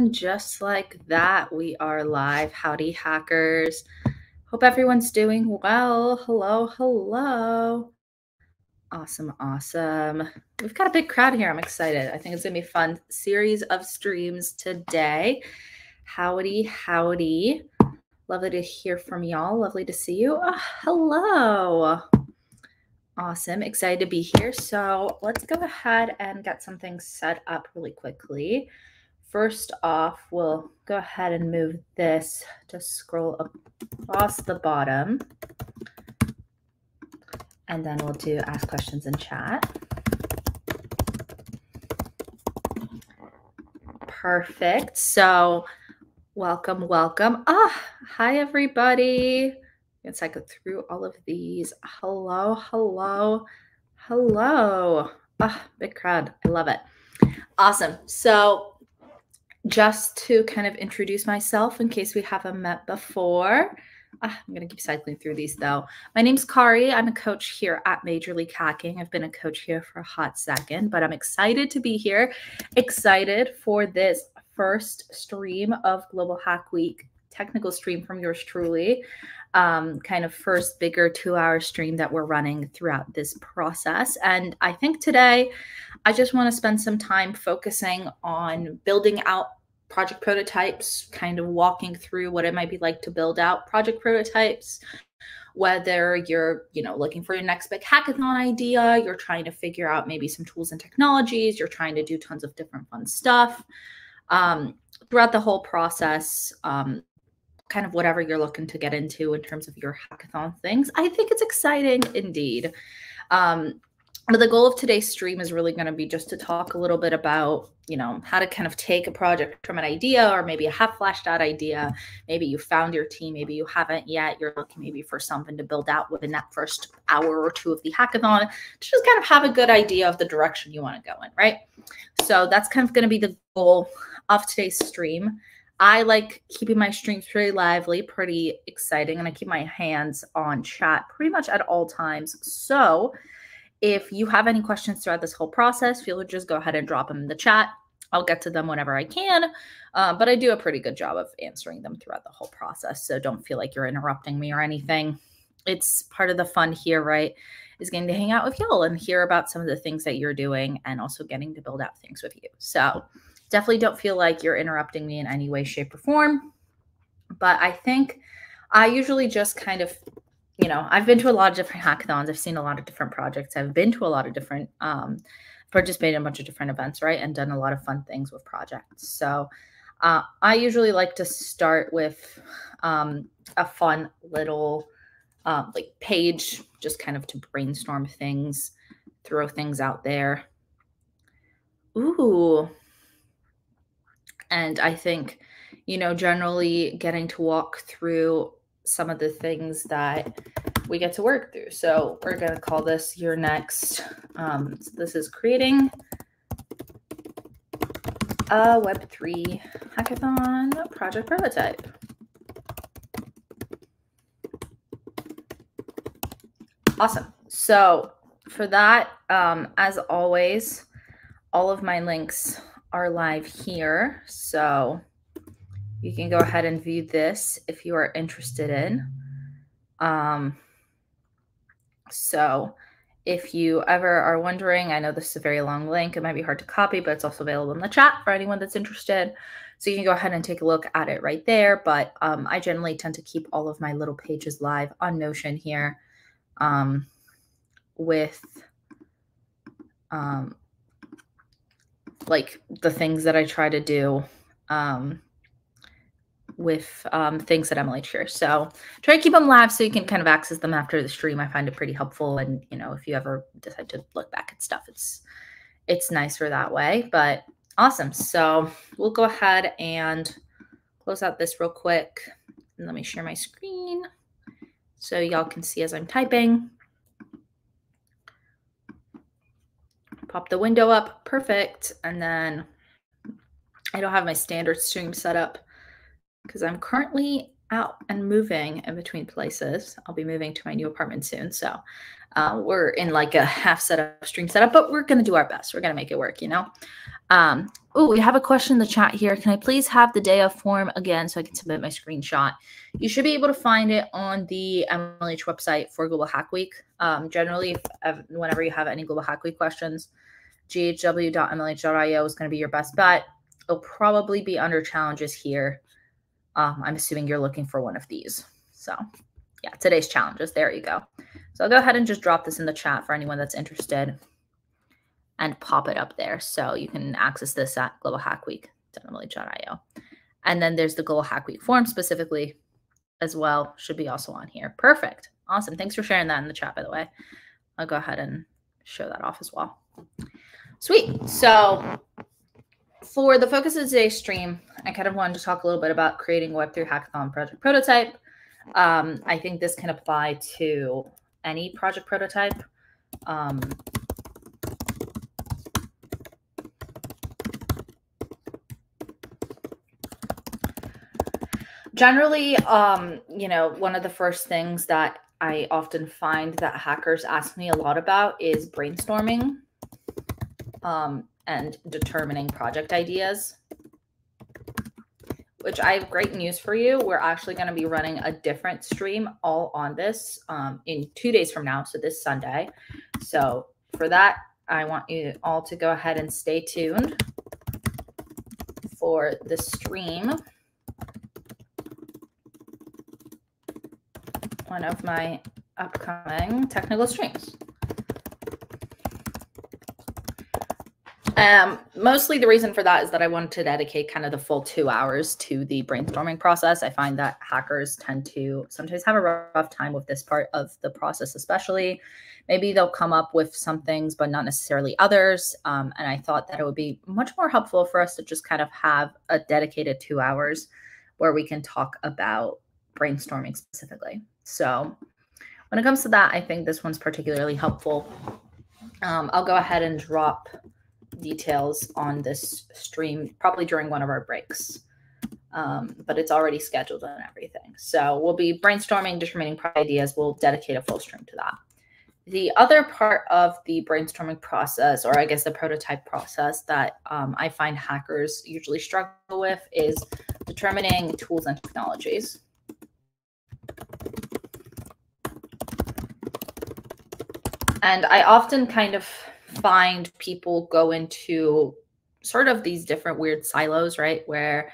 And just like that, we are live. Howdy, hackers. Hope everyone's doing well. Hello, hello. Awesome, awesome. We've got a big crowd here. I'm excited. I think it's going to be a fun series of streams today. Howdy, howdy. Lovely to hear from y'all. Lovely to see you. Hello. Awesome. Excited to be here. So let's go ahead and get something set up really quickly. First off, we'll go ahead and move this to scroll across the bottom. And then we'll do ask questions in chat. Perfect. So welcome, welcome. Hi, everybody. Let's cycle through all of these. Hello, hello, hello. Big crowd. I love it. Awesome. So just to kind of introduce myself in case we haven't met before, I'm going to keep cycling through these though. My name's Kari. I'm a coach here at Major League Hacking. I've been a coach here for a hot second, but I'm excited to be here. Excited for this first stream of Global Hack Week, technical stream from yours truly. Kind of first bigger 2-hour stream that we're running throughout this process. And I think today I just want to spend some time focusing on building out project prototypes, kind of walking through what it might be like to build out project prototypes, whether you're, looking for your next big hackathon idea, you're trying to figure out maybe some tools and technologies, you're trying to do tons of different fun stuff. Throughout the whole process, kind of whatever you're looking to get into in terms of your hackathon things. I think it's exciting indeed. But the goal of today's stream is really going to be just to talk a little bit about, how to kind of take a project from an idea or maybe a half flashed out idea. Maybe you found your team, maybe you haven't yet. You're looking maybe for something to build out within that first hour or two of the hackathon to just kind of have a good idea of the direction you want to go in, right? So that's kind of going to be the goal of today's stream. I like keeping my streams pretty lively, pretty exciting, and I keep my hands on chat pretty much at all times. So if you have any questions throughout this whole process, feel free to just go ahead and drop them in the chat. I'll get to them whenever I can, but I do a pretty good job of answering them throughout the whole process. So don't feel like you're interrupting me or anything. It's part of the fun here, right, is getting to hang out with y'all and hear about some of the things that you're doing and also getting to build out things with you. So definitely don't feel like you're interrupting me in any way, shape, or form. But I think I usually just kind of, I've been to a lot of different hackathons. I've seen a lot of different projects. I've been to a lot of different, participated in a bunch of different events, right? And done a lot of fun things with projects. So I usually like to start with a fun little page, just kind of to brainstorm things, throw things out there. Ooh. And I think, generally getting to walk through some of the things that we get to work through. So we're going to call this your next, so this is creating a Web3 hackathon project prototype. Awesome. So for that, as always, all of my links are live here. So you can go ahead and view this if you are interested in. So if you ever are wondering, I know this is a very long link. It might be hard to copy, but it's also available in the chat for anyone that's interested. So you can go ahead and take a look at it right there. But I generally tend to keep all of my little pages live on Notion here with like the things that I try to do with things that Emily shares. So try to keep them live so you can kind of access them after the stream. I find it pretty helpful. And, if you ever decide to look back at stuff, it's nicer that way. But awesome. So we'll go ahead and close out this real quick. And let me share my screen so y'all can see as I'm typing. Pop the window up. Perfect. And then I don't have my standard stream set up because I'm currently out and moving in between places. I'll be moving to my new apartment soon. So we're in like a half setup, stream setup, but we're going to do our best. We're going to make it work, Oh, we have a question in the chat here. Can I please have the day of form again so I can submit my screenshot? You should be able to find it on the MLH website for Global Hack Week. Generally, whenever you have any Global Hack Week questions, ghw.mlh.io is going to be your best bet. It'll probably be under challenges here. I'm assuming you're looking for one of these. So yeah, today's challenges. There you go. So I'll go ahead and just drop this in the chat for anyone that's interested and pop it up there. So you can access this at globalhackweek.mlh.io. And then there's the Global Hack Week form specifically as well. Should be also on here. Perfect. Awesome. Thanks for sharing that in the chat, by the way. I'll go ahead and show that off as well. Sweet. So for the focus of today's stream, I kind of wanted to talk a little bit about creating Web3 Hackathon project prototype. I think this can apply to any project prototype. Generally, you know, one of the first things that I often find that hackers ask me a lot about is brainstorming and determining project ideas, which I have great news for you. We're actually going to be running a different stream all on this in 2 days from now, so this Sunday. So for that, I want you all to go ahead and stay tuned for the stream. One of my upcoming technical streams. Mostly the reason for that is that I wanted to dedicate kind of the full 2 hours to the brainstorming process. I find that hackers tend to sometimes have a rough time with this part of the process, especially. Maybe they'll come up with some things, but not necessarily others. And I thought that it would be much more helpful for us to just kind of have a dedicated 2 hours where we can talk about brainstorming specifically. So when it comes to that, I think this one's particularly helpful. I'll go ahead and drop details on this stream probably during one of our breaks, but it's already scheduled and everything. So we'll be brainstorming, determining ideas. We'll dedicate a full stream to that. The other part of the brainstorming process, or I guess the prototype process that I find hackers usually struggle with, is determining tools and technologies. And I often kind of find people go into sort of these different weird silos, right? Where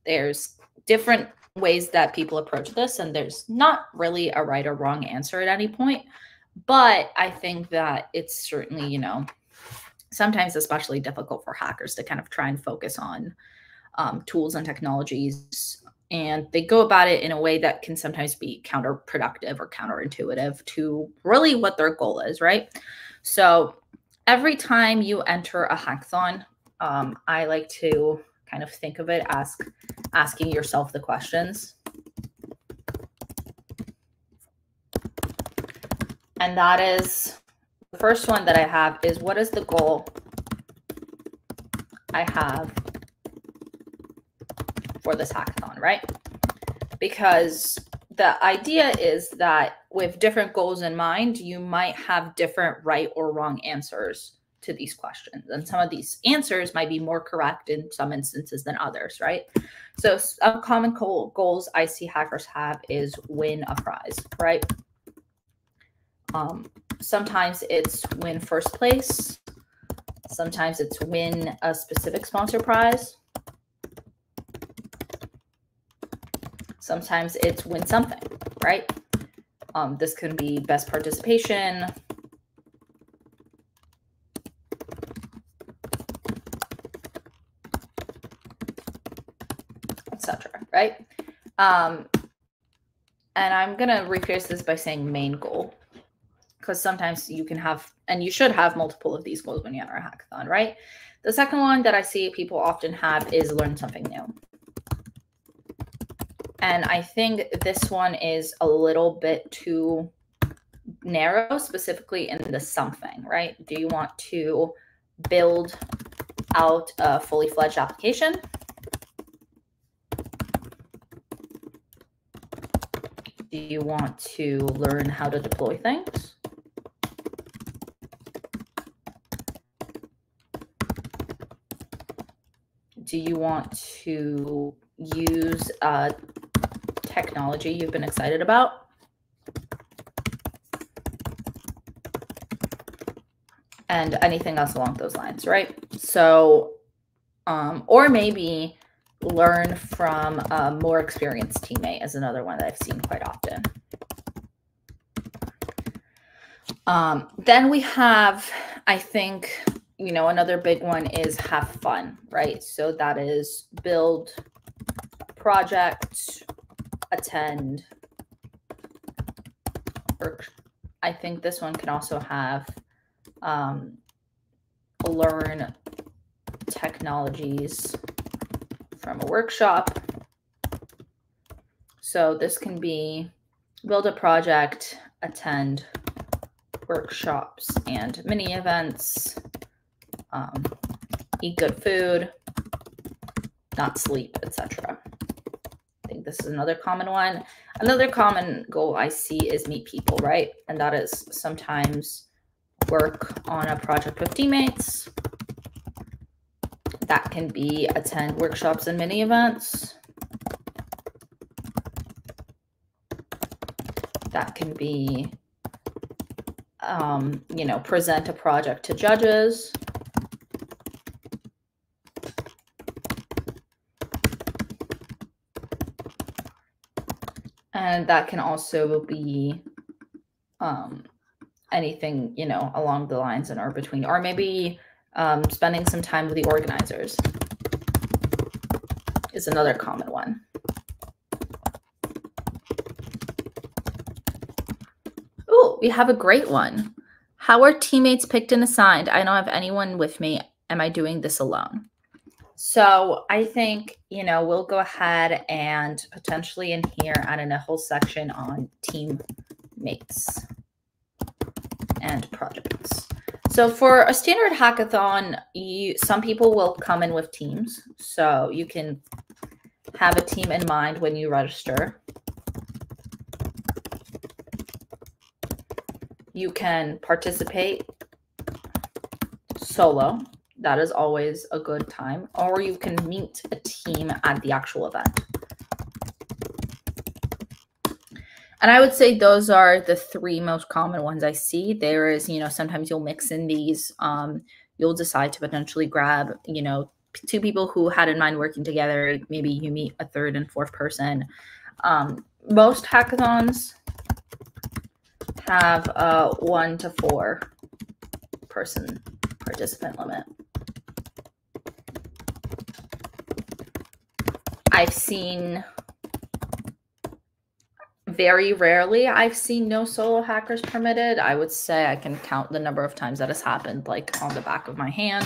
there's different ways that people approach this, and there's not really a right or wrong answer at any point. But I think that it's certainly, you know, sometimes especially difficult for hackers to kind of try and focus on tools and technologies. And they go about it in a way that can sometimes be counterproductive or counterintuitive to really what their goal is, right? So every time you enter a hackathon, I like to kind of think of it as asking yourself the questions. And that is, the first one that I have is, what is the goal I have for this hackathon, right? Because the idea is that with different goals in mind, you might have different right or wrong answers to these questions. And some of these answers might be more correct in some instances than others, right? So some common goals I see hackers have is win a prize, right? Sometimes it's win first place. Sometimes it's win a specific sponsor prize. Sometimes it's win something, right? This can be best participation, etc., right? And I'm going to rephrase this by saying main goal, because sometimes you can have, and you should have, multiple of these goals when you enter a hackathon, right? The second one that I see people often have is learn something new. And I think this one is a little bit too narrow, specifically in the something, right? Do you want to build out a fully fledged application? Do you want to learn how to deploy things? do you want to use technology you've been excited about? And anything else along those lines, right? So, or maybe learn from a more experienced teammate is another one that I've seen quite often. Then we have, I think, another big one is have fun, right? So that is build a project, attend work. I think this one can also have learn technologies from a workshop. So this can be build a project, attend workshops and mini events, eat good food, not sleep, etc. I think this is another common one. Another common goal I see is meet people, right? And that is sometimes work on a project with teammates. That can be attend workshops and mini events. That can be, present a project to judges. And that can also be anything, along the lines and or between, or maybe spending some time with the organizers is another common one. Oh, we have a great one. How are teammates picked and assigned? I don't have anyone with me. Am I doing this alone? So I think, we'll go ahead and potentially in here add in a whole section on teammates and projects. So for a standard hackathon, some people will come in with teams. So you can have a team in mind when you register. You can participate solo. That is always a good time. Or you can meet a team at the actual event. And I would say those are the three most common ones I see. There is, sometimes you'll mix in these. You'll decide to potentially grab, two people who had in mind working together. Maybe you meet a third and fourth person. Most hackathons have a 1 to 4 person participant limit. I've seen very rarely, I've seen no solo hackers permitted. I would say I can count the number of times that has happened, like on the back of my hand,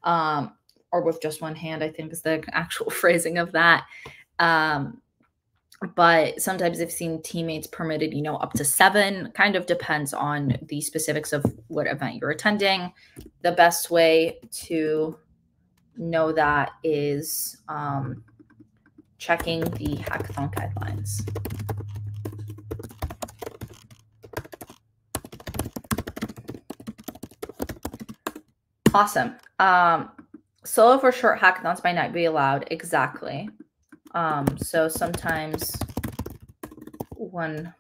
or with just one hand, I think is the actual phrasing of that. But sometimes I've seen teammates permitted, up to 7. Kind of depends on the specifics of what event you're attending. The best way to know that is checking the hackathon guidelines. Awesome. Solo for short hackathons might not be allowed. Exactly. So sometimes one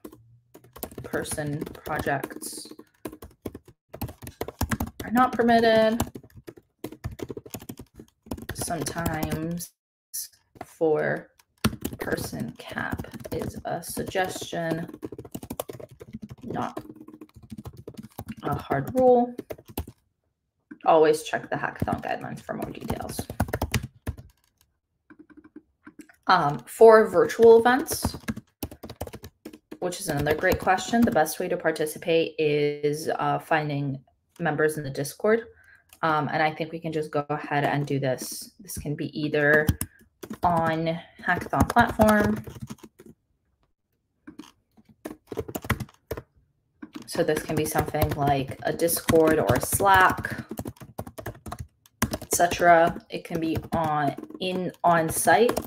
person projects are not permitted. Sometimes 4-person cap is a suggestion, not a hard rule. Always check the hackathon guidelines for more details. For virtual events, which is another great question, the best way to participate is finding members in the Discord. And I think we can just go ahead and do this. This can be either on Hackathon platform. So this can be something like a Discord or a Slack, etc. It can be on site.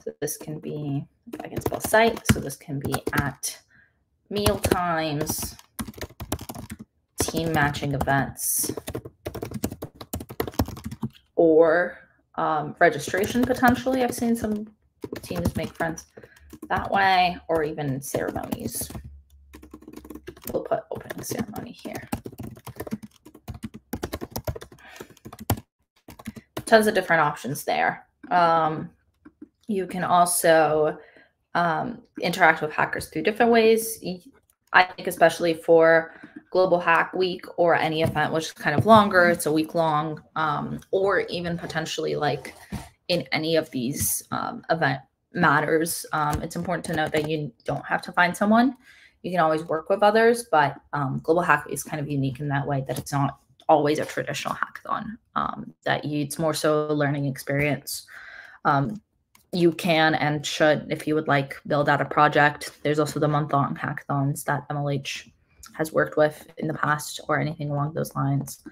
So this can be, if I can spell site, so this can be at meal times, team matching events, or registration potentially. I've seen some teams make friends that way, or even ceremonies. We'll put opening ceremony here. Tons of different options there. You can also interact with hackers through different ways. I think especially for Global Hack Week or any event which is kind of longer, it's a week long, or even potentially like in any of these event matters. It's important to note that you don't have to find someone. You can always work with others, but Global Hack Week is kind of unique in that way that it's not always a traditional hackathon. It's more so a learning experience. You can and should, if you would like, build out a project. There's also the month-long hackathons that MLH has worked with in the past, or anything along those lines.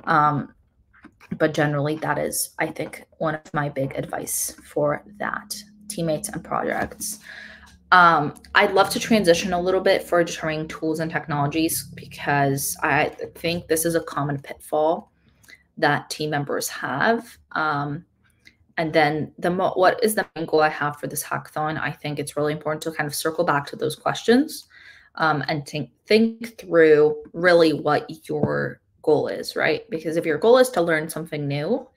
But generally, that is, I think, one of my big advice for that, teammates and projects. I'd love to transition a little bit for determining tools and technologies, because I think this is a common pitfall that team members have. And then what is the main goal I have for this hackathon? I think it's really important to kind of circle back to those questions and think through really what your goal is, right? Because if your goal is to learn something new,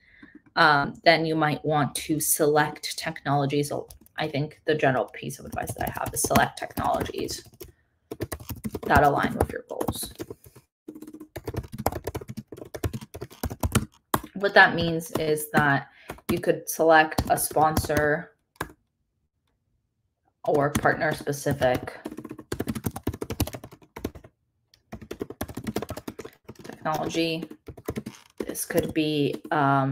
then you might want to select technologies. I think the general piece of advice that I have is select technologies that align with your goals. What that means is that you could select a sponsor or partner specific technology. This could be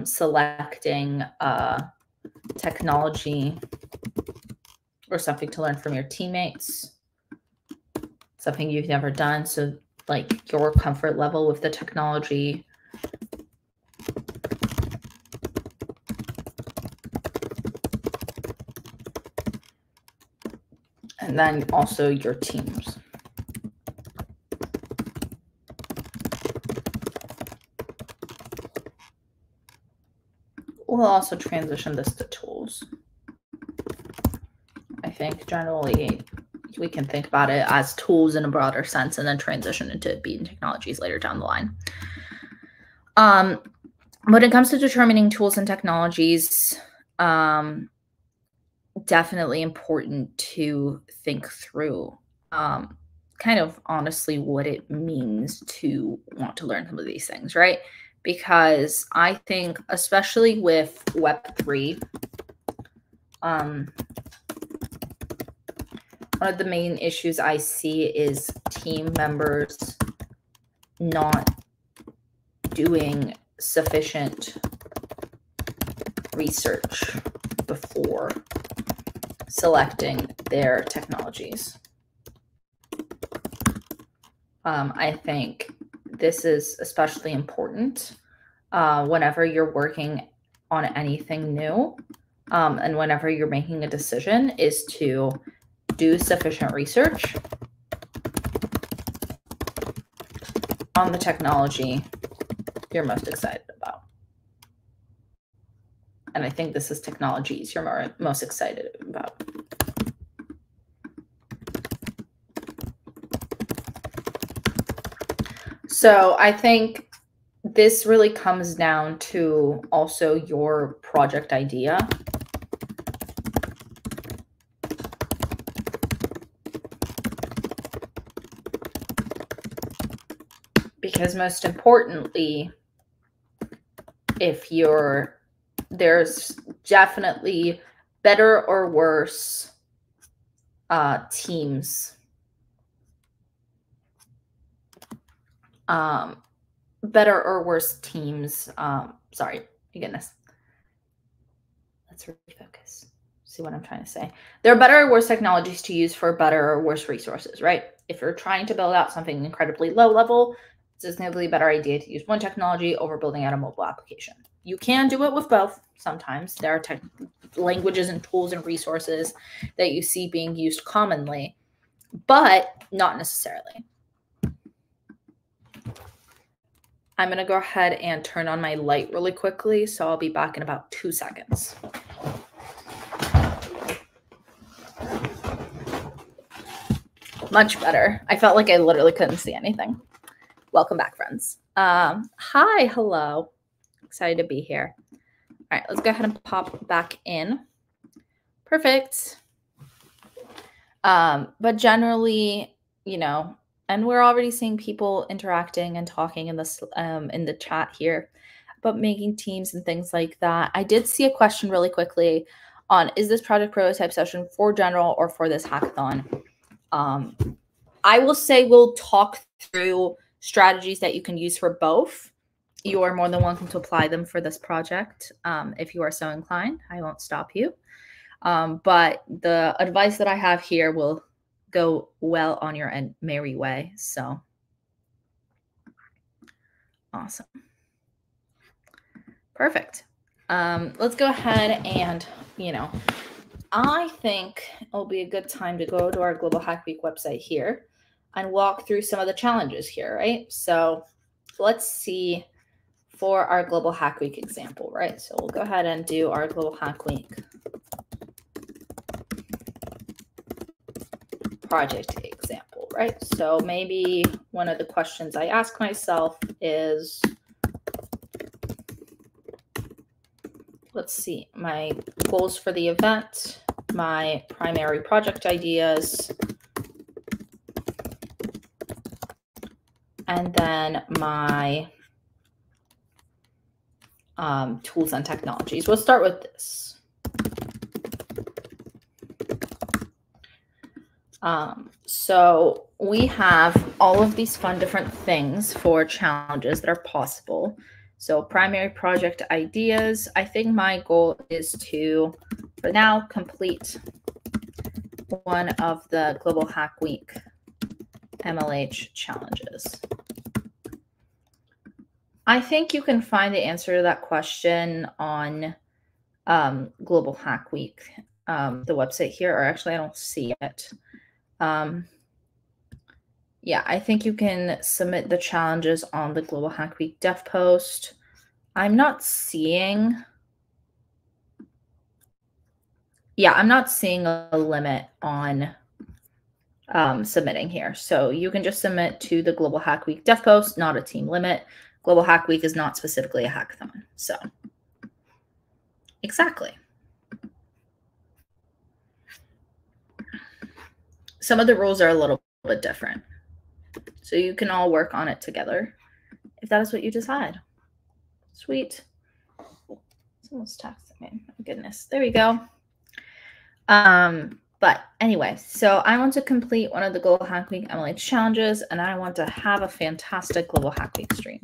selecting a technology or something to learn from your teammates, something you've never done. So like your comfort level with the technology. And then also your teams. We'll also transition this to tools. I think generally we can think about it as tools in a broader sense and then transition into being technologies later down the line. When it comes to determining tools and technologies, definitely important to think through kind of honestly what it means to want to learn some of these things, right? Because I think, especially with Web3, one of the main issues I see is team members not doing sufficient research before selecting their technologies. I think this is especially important whenever you're working on anything new and whenever you're making a decision, is to do sufficient research on the technology you're most excited about. And I think this is technologies you're most excited about. So I think this really comes down to also your project idea. Because most importantly, there's definitely better or worse teams. Better or worse teams. Sorry, goodness. Let's refocus. See what I'm trying to say. There are better or worse technologies to use for better or worse resources, right? If you're trying to build out something incredibly low level, it's a significantly better idea to use one technology over building out a mobile application. You can do it with both sometimes. There are languages and tools and resources that you see being used commonly, but not necessarily. I'm going to go ahead and turn on my light really quickly, so I'll be back in about 2 seconds. Much better. I felt like I literally couldn't see anything. Welcome back, friends. Hi, hello. Excited to be here. All right, let's go ahead and pop back in. Perfect. But generally, you know, and we're already seeing people interacting and talking in this in the chat here about making teams and things like that. I did see a question really quickly on, is this project prototype session for general or for this hackathon? I will say we'll talk through strategies that you can use for both. You are more than welcome to apply them for this project if you are so inclined. I won't stop you. But the advice that I have here will go well on your merry way. So awesome. Perfect. Let's go ahead and, you know, I think it'll be a good time to go to our Global Hack Week website here and walk through some of the challenges here, right? So let's see for our Global Hack Week example, right? So we'll go ahead and do our Global Hack Week project example, right? So maybe one of the questions I ask myself is, let's see, my goals for the event, my primary project ideas, and then my tools and technologies. We'll start with this. So we have all of these fun different things for challenges that are possible. So primary project ideas, I think my goal is to, for now, complete one of the Global Hack Week MLH challenges. I think you can find the answer to that question on Global Hack Week, the website here, or actually I don't see it. Yeah, I think you can submit the challenges on the Global Hack Week dev post. I'm not seeing, I'm not seeing a limit on submitting here. So you can just submit to the Global Hack Week dev post, not a team limit. Global Hack Week is not specifically a hackathon. So exactly. Some of the rules are a little bit different. So you can all work on it together if that is what you decide. Sweet. Someone's texting me. Oh, goodness. There we go. But anyway, so I want to complete one of the Global Hack Week MLH challenges, and I want to have a fantastic Global Hack Week stream.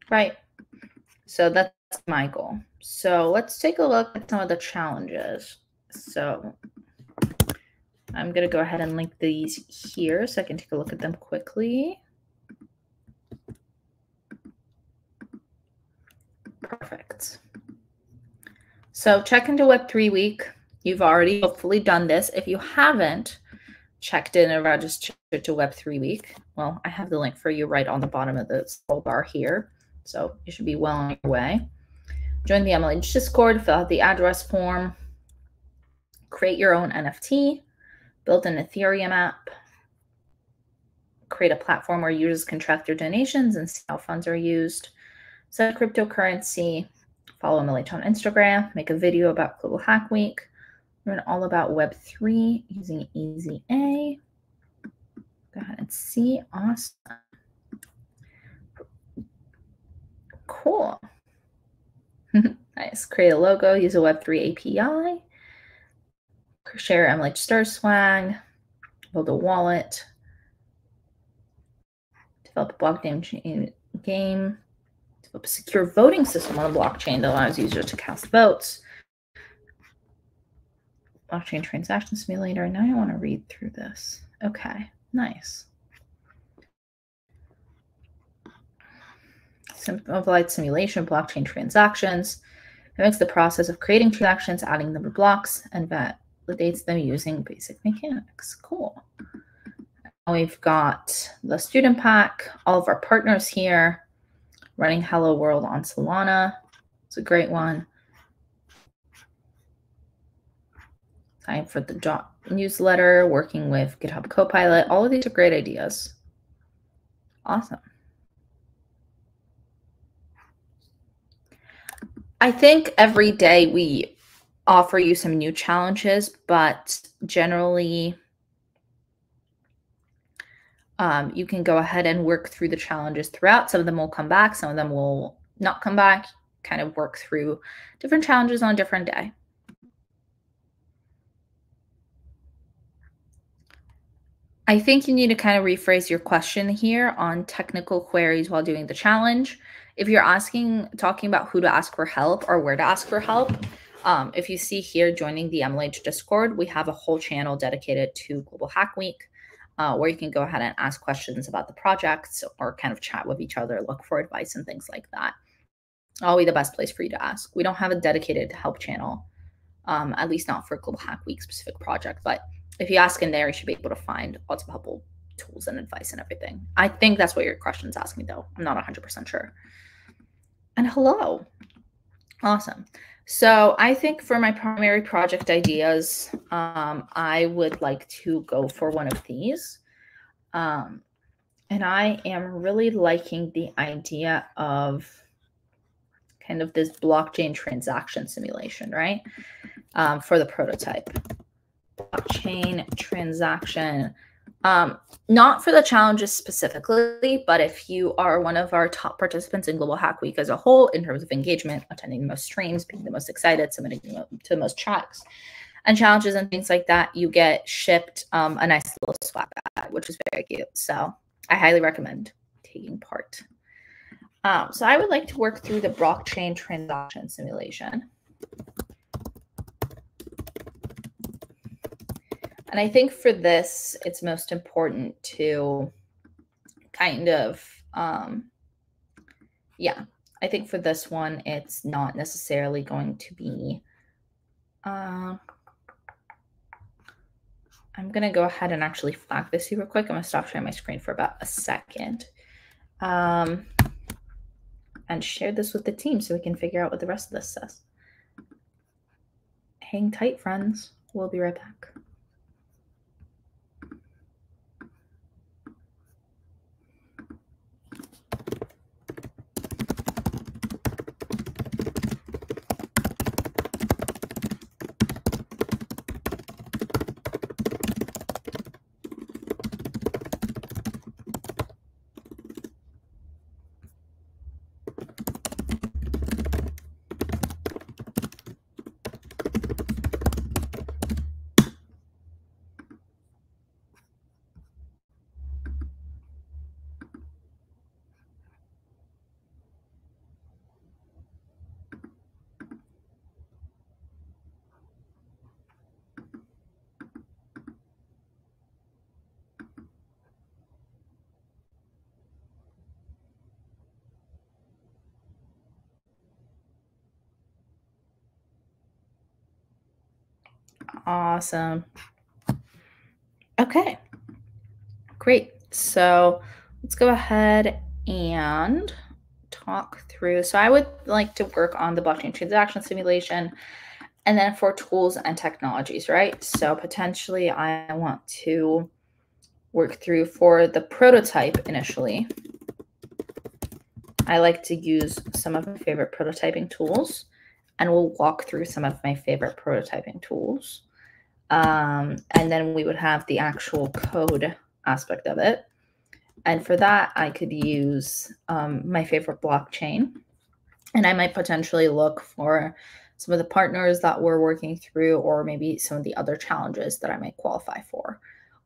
Right. So that's my goal. So let's take a look at some of the challenges. So I'm going to go ahead and link these here so I can take a look at them quickly. Perfect. So check into Web3 week. You've already hopefully done this. If you haven't checked in and registered to Web3 week, well, I have the link for you right on the bottom of the scroll bar here. So you should be well on your way. Join the MLH Discord, fill out the address form, create your own NFT, build an Ethereum app, create a platform where users can track their donations and see how funds are used, set a cryptocurrency, follow MLH on Instagram, make a video about Global Hack Week, learn all about Web3 using Easy A. Go ahead and see. Awesome. Cool. Nice. Create a logo, use a Web3 API, share MLH Star Swag, build a wallet, develop a blockchain game, develop a secure voting system on the blockchain that allows users to cast votes, blockchain transaction simulator. Now I want to read through this. Okay, nice. Simplified simulation, blockchain transactions. It makes the process of creating transactions, adding them to blocks, and validates them using basic mechanics. Cool. Now we've got the student pack, all of our partners here, running Hello World on Solana. It's a great one. Time for the newsletter, working with GitHub Copilot. All of these are great ideas. Awesome. I think every day we offer you some new challenges, but generally you can go ahead and work through the challenges throughout. Some of them will come back, some of them will not come back, kind of work through different challenges on a different day. I think you need to kind of rephrase your question here on technical queries while doing the challenge. If you're talking about who to ask for help or where to ask for help, if you see here joining the MLH Discord, we have a whole channel dedicated to Global Hack Week, where you can go ahead and ask questions about the projects or kind of chat with each other, look for advice and things like that. Always the best place for you to ask. We don't have a dedicated help channel, at least not for Global Hack Week specific project, but if you ask in there, you should be able to find lots of helpful tools and advice and everything. I think that's what your question's asking, though. I'm not 100% sure. And hello. Awesome. So I think for my primary project ideas, I would like to go for one of these. And I am really liking the idea of kind of this blockchain transaction simulation, right? For the prototype. Blockchain transaction. Not for the challenges specifically, but if you are one of our top participants in Global Hack Week as a whole, in terms of engagement, attending the most streams, being the most excited, submitting to the most chats and challenges and things like that, you get shipped a nice little swag bag, which is very cute. So I highly recommend taking part. So I would like to work through the blockchain transaction simulation. And I think for this, it's most important to kind of, I think for this one, it's not necessarily going to be, I'm going to go ahead and actually flag this here real quick. I'm going to stop sharing my screen for about a second and share this with the team so we can figure out what the rest of this says. Hang tight, friends. We'll be right back. Awesome. Okay, great. So let's go ahead and talk through. So I would like to work on the blockchain transaction simulation and then for tools and technologies, right? So potentially I want to work through for the prototype initially. I like to use some of my favorite prototyping tools, and we'll walk through some of my favorite prototyping tools. And then we would have the actual code aspect of it. And for that, I could use my favorite blockchain. And I might potentially look for some of the partners that we're working through, or maybe some of the other challenges that I might qualify for.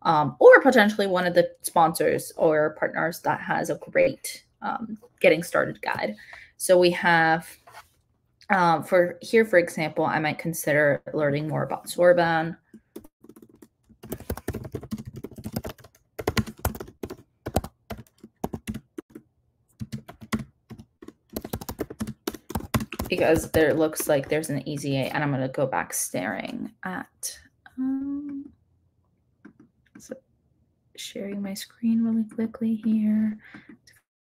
Or potentially one of the sponsors or partners that has a great getting started guide. So we have, for example, I might consider learning more about Zorban. Because there looks like there's an easy, and I'm going to go back staring at sharing my screen really quickly here.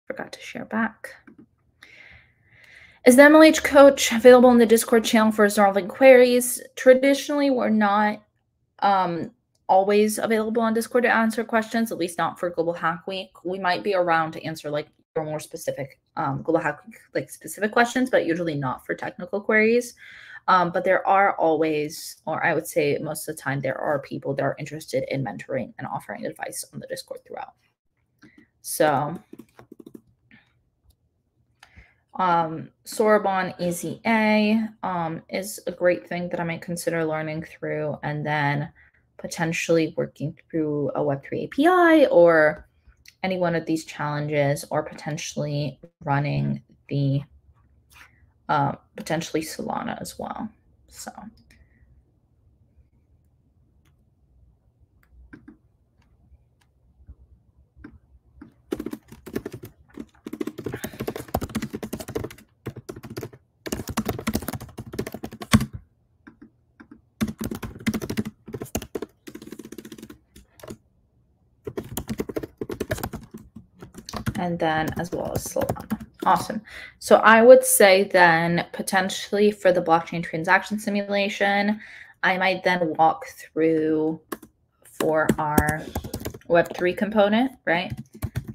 Forgot to share back. Is the MLH coach available in the Discord channel for resolving queries? Traditionally, we're not always available on Discord to answer questions, at least not for Global Hack Week. We might be around to answer like more specific Global Hack Week, like specific questions, but usually not for technical queries. But there are always, or I would say most of the time, there are people that are interested in mentoring and offering advice on the Discord throughout. So Sorbonne Easy A is a great thing that I might consider learning through, and then potentially working through a Web3 API or any one of these challenges, or potentially running the potentially Solana as well. So and then as well as Solana. Awesome. So I would say then potentially for the blockchain transaction simulation, I might then walk through for our Web3 component, right?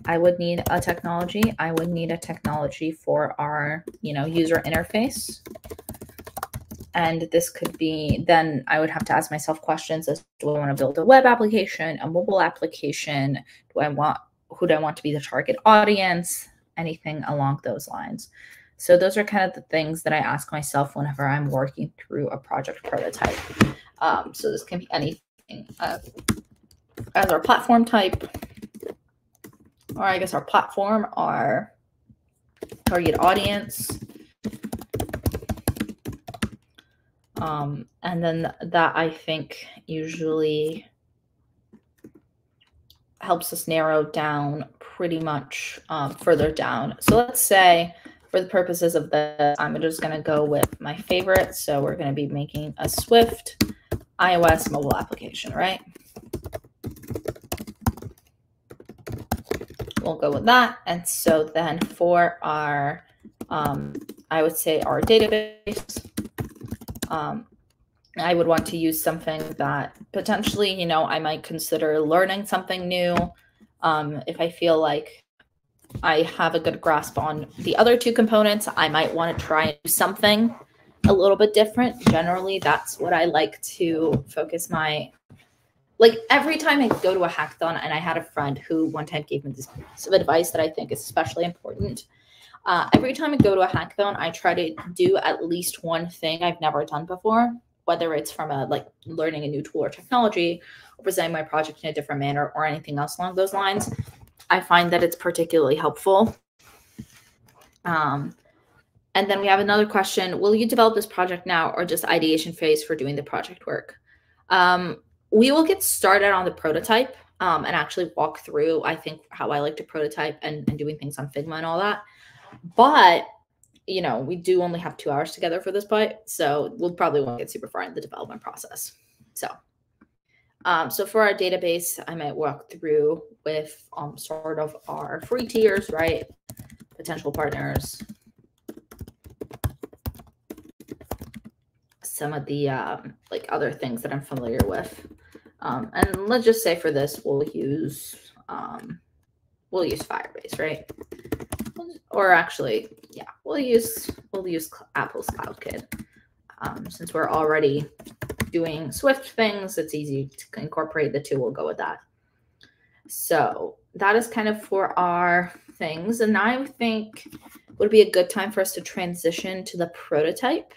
I would need a technology. I would need a technology for our, user interface. And this could be, then I would have to ask myself questions as, do I want to build a web application, a mobile application? Who do I want to be the target audience? Anything along those lines. So those are kind of the things that I ask myself whenever I'm working through a project prototype. So this can be anything as our platform type, or I guess our platform, our target audience. And then that I think usually helps us narrow down pretty much further down. So let's say for the purposes of this, I'm just going to go with my favorite. So we're going to be making a Swift iOS mobile application, right? We'll go with that. And so then for our, I would say our database, I would want to use something that potentially, I might consider learning something new. If I feel like I have a good grasp on the other two components, I might want to try and do something a little bit different. Generally, that's what I like to focus my, like every time I go to a hackathon, and I had a friend who one time gave me this piece of advice that I think is especially important. Every time I go to a hackathon, I try to do at least one thing I've never done before, whether it's from learning a new tool or technology, or presenting my project in a different manner, or anything else along those lines. I find that it's particularly helpful. And then we have another question. Will you develop this project now, or just ideation phase for doing the project work? We will get started on the prototype and actually walk through, I think, how I like to prototype and doing things on Figma and all that. But, we do only have 2 hours together for this part, so we'll probably won't get super far in the development process. So for our database, I might walk through with sort of our free tiers, right? Potential partners. Some of the other things that I'm familiar with. And let's just say for this, we'll use Firebase, right? Or actually, yeah, we'll use Apple's CloudKit. Since we're already doing Swift things, it's easy to incorporate the two. We'll go with that. So that is kind of for our things. And now I think would be a good time for us to transition to the prototype.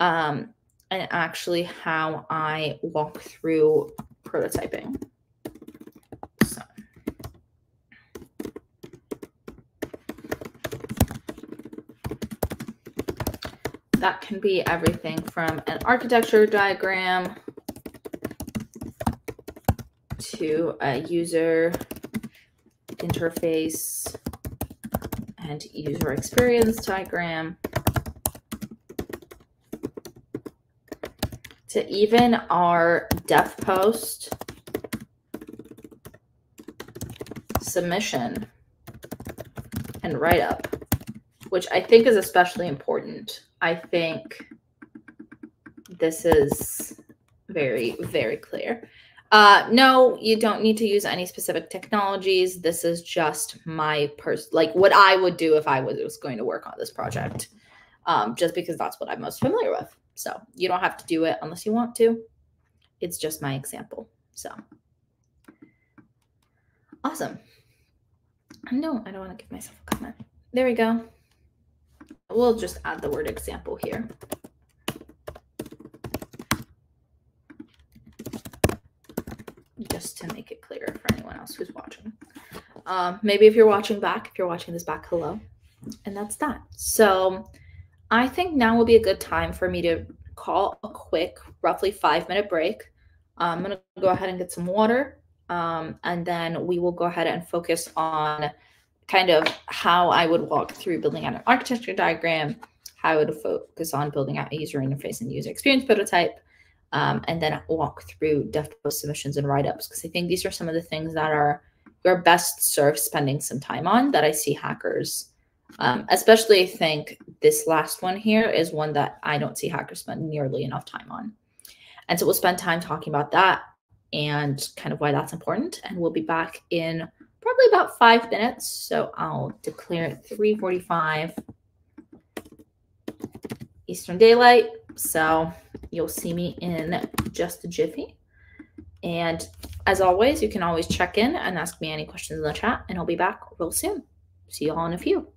And actually how I walk through prototyping. So. That can be everything from an architecture diagram to a user interface and user experience diagram, to even our dev post submission and write-up, which I think is especially important. I think this is very, very clear. No, you don't need to use any specific technologies. This is just my like what I would do if I was going to work on this project, just because that's what I'm most familiar with. So you don't have to do it unless you want to. It's just my example. So awesome. No, I don't want to give myself a comment. There we go. We'll just add the word example here. Just to make it clear for anyone else who's watching. Maybe if you're watching this back, hello. And that's that. So I think now will be a good time for me to call a quick, roughly 5-minute break. I'm going to go ahead and get some water. And then we will go ahead and focus on kind of how I would walk through building out an architecture diagram, how I would focus on building out a user interface and user experience prototype, and then walk through dev post submissions and write-ups, because I think these are some of the things that are you're best served spending some time on that I see hackers, especially I think this last one here is one that I don't see hackers spend nearly enough time on. And so we'll spend time talking about that and kind of why that's important. And we'll be back in probably about 5 minutes. So I'll declare 3:45 Eastern Daylight. So you'll see me in just a jiffy. And as always, you can always check in and ask me any questions in the chat, and I'll be back real soon. See you all in a few.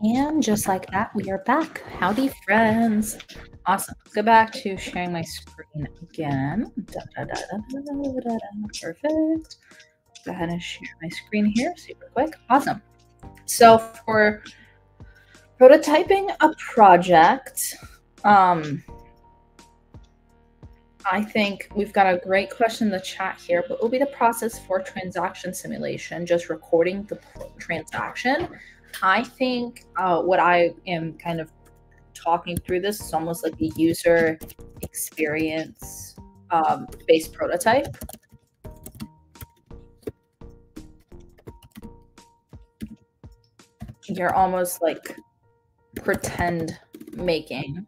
And just like that, we are back. Howdy, friends. Awesome. Let's go back to sharing my screen again. Perfect. Go ahead and share my screen here super quick. Awesome. So for prototyping a project, I think we've got a great question in the chat here. What will be the process for transaction simulation? Just recording the transaction? I think what I am kind of talking through this is almost like a user experience based prototype. You're almost like pretend making.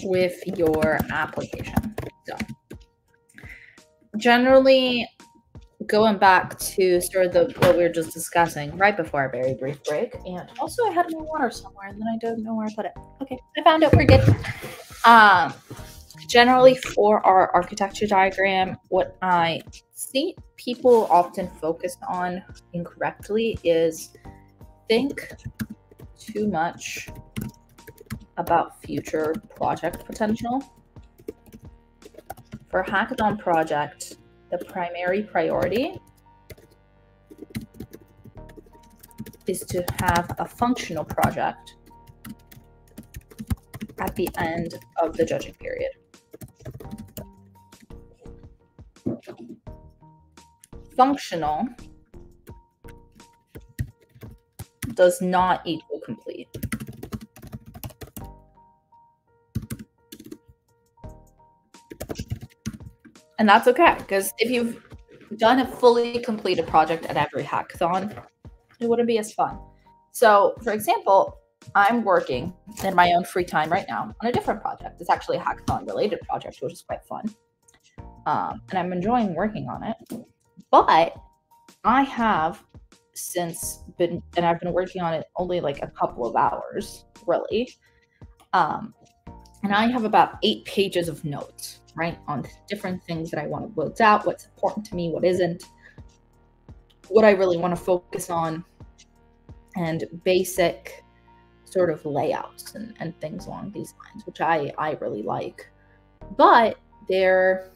With your application. So generally, going back to sort of what we were just discussing right before our very brief break, and also I had my water somewhere and then I don't know where I put it. Okay, I found it. We're good. Generally, for our architecture diagram, what I see people often focus on incorrectly is think too much about future project potential. For a hackathon project, the primary priority is to have a functional project at the end of the judging period. Functional does not equal complete. And that's okay, because if you've done a fully completed project at every hackathon, it wouldn't be as fun. So, for example, I'm working in my own free time right now on a different project. It's actually a hackathon-related project, which is quite fun. And I'm enjoying working on it. But I have I've been working on it only like a couple of hours, really. And I have about 8 pages of notes, right, on different things that I want to build out, what's important to me, what isn't, what I really want to focus on, and basic sort of layouts and things along these lines, which I really like. But they're,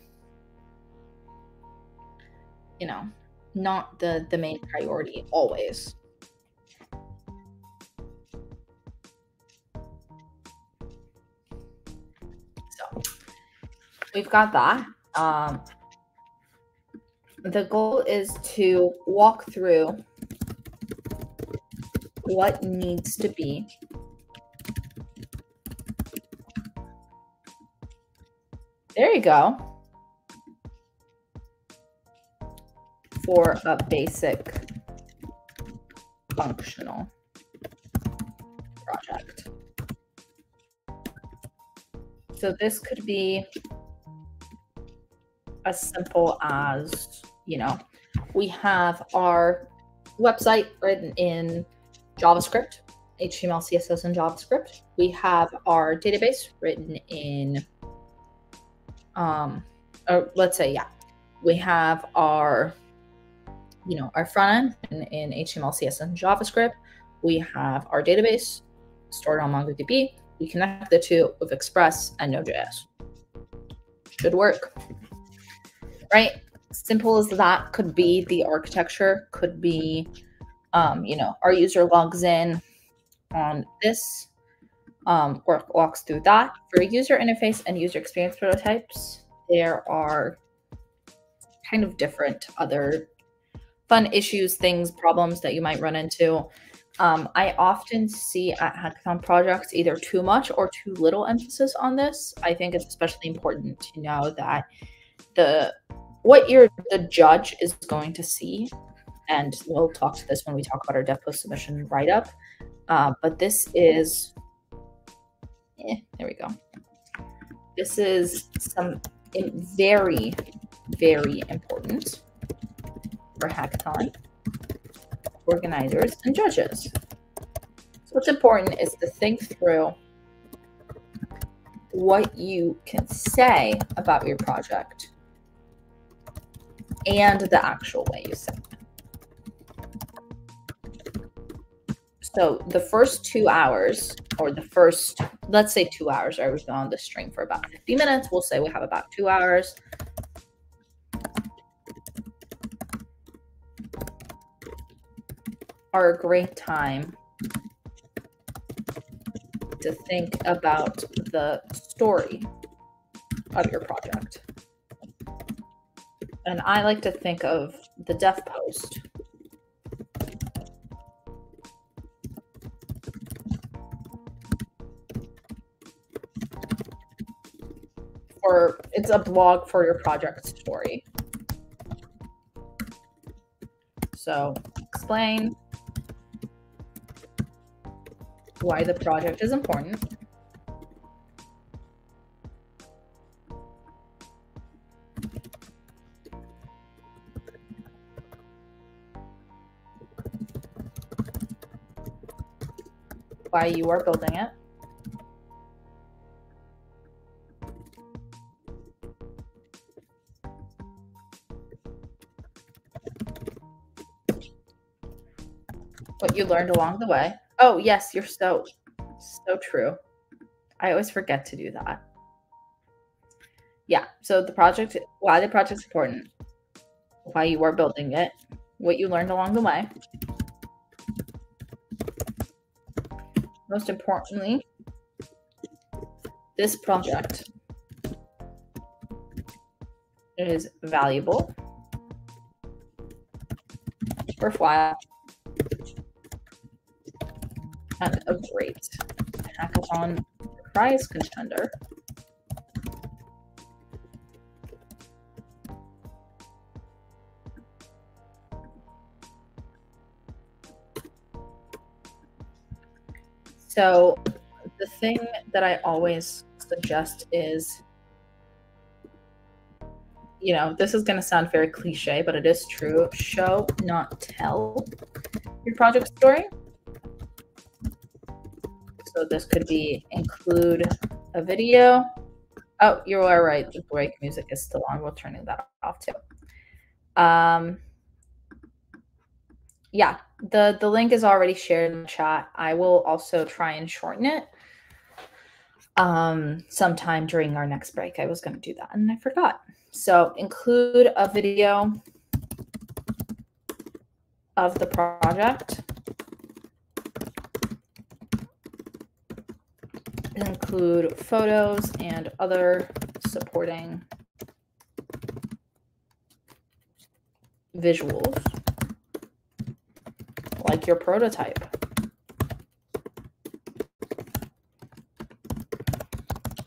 you know, not the main priority always. So we've got that. The goal is to walk through what needs to be there you go for a basic functional project. So this could be as simple as, you know, we have our website written in JavaScript, HTML, CSS, and JavaScript. We have our database written in, or let's say, yeah, we have our, you know, our front end in HTML, CSS, and JavaScript. We have our database stored on MongoDB. We connect the two with Express and Node.js. Should work, right? Simple as that. Could be the architecture, could be, you know, our user logs in on this, or walks through that. For user interface and user experience prototypes, there are kind of different other fun issues, things, problems that you might run into. I often see at hackathon projects either too much or too little emphasis on this. I think it's especially important to know that what the judge is going to see, and we'll talk to this when we talk about our dev post submission write-up, but this is, there we go. This is some very, very important for hackathon organizers and judges. So what's important is to think through what you can say about your project and the actual way you send it. So the first 2 hours, or the first, let's say 2 hours, right? We've been on the stream for about 50 minutes. We'll say we have about 2 hours. Are a great time to think about the story of your project. And I like to think of the dev post or it's a blog for your project story. So explain why the project is important. Why you are building it. What you learned along the way. Oh, yes, you're so true. I always forget to do that. Yeah, so the project, why the project's important, why you are building it, what you learned along the way. Most importantly, this project is valuable, worthwhile, and a great hackathon prize contender. So the thing that I always suggest is, you know, this is going to sound very cliche, but it is true. Show, not tell your project story. So this could be include a video. Oh, you are right. The break music is still on. We're turning that off too. Yeah, the link is already shared in the chat. I will also try and shorten it sometime during our next break. I was going to do that and I forgot. So include a video of the project. Include photos and other supporting visuals, like your prototype.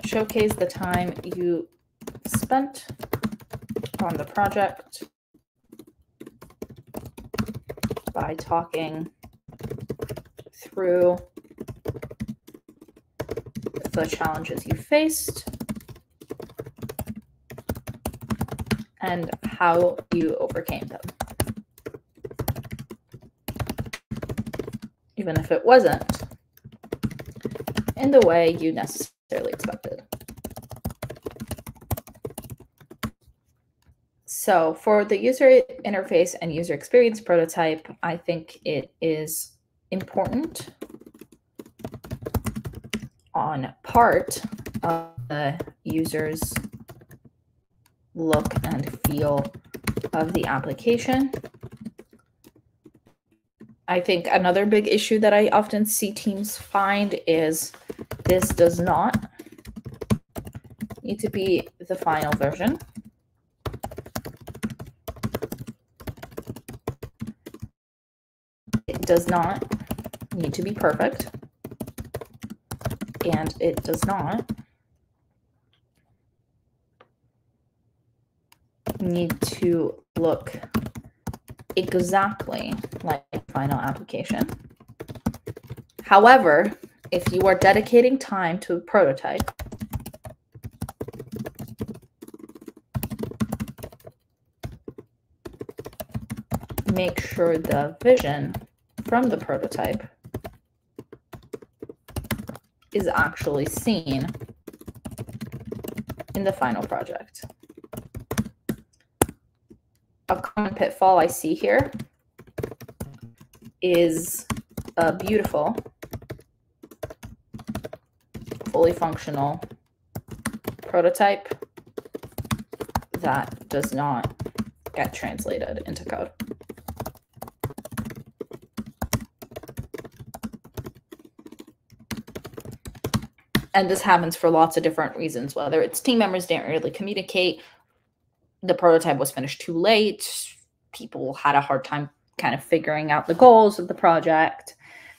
Showcase the time you spent on the project by talking through the challenges you faced and how you overcame them. Even if it wasn't in the way you necessarily expected. So for the user interface and user experience prototype, I think it is important on part of the user's look and feel of the application. I think another big issue that I often see teams find is this does not need to be the final version. It does not need to be perfect. And it does not need to look exactly like final application. However, if you are dedicating time to a prototype, make sure the vision from the prototype is actually seen in the final project. a common pitfall I see here is a beautiful, fully functional prototype that does not get translated into code. And this happens for lots of different reasons, whether it's team members didn't really communicate, the prototype was finished too late, people had a hard time kind of figuring out the goals of the project,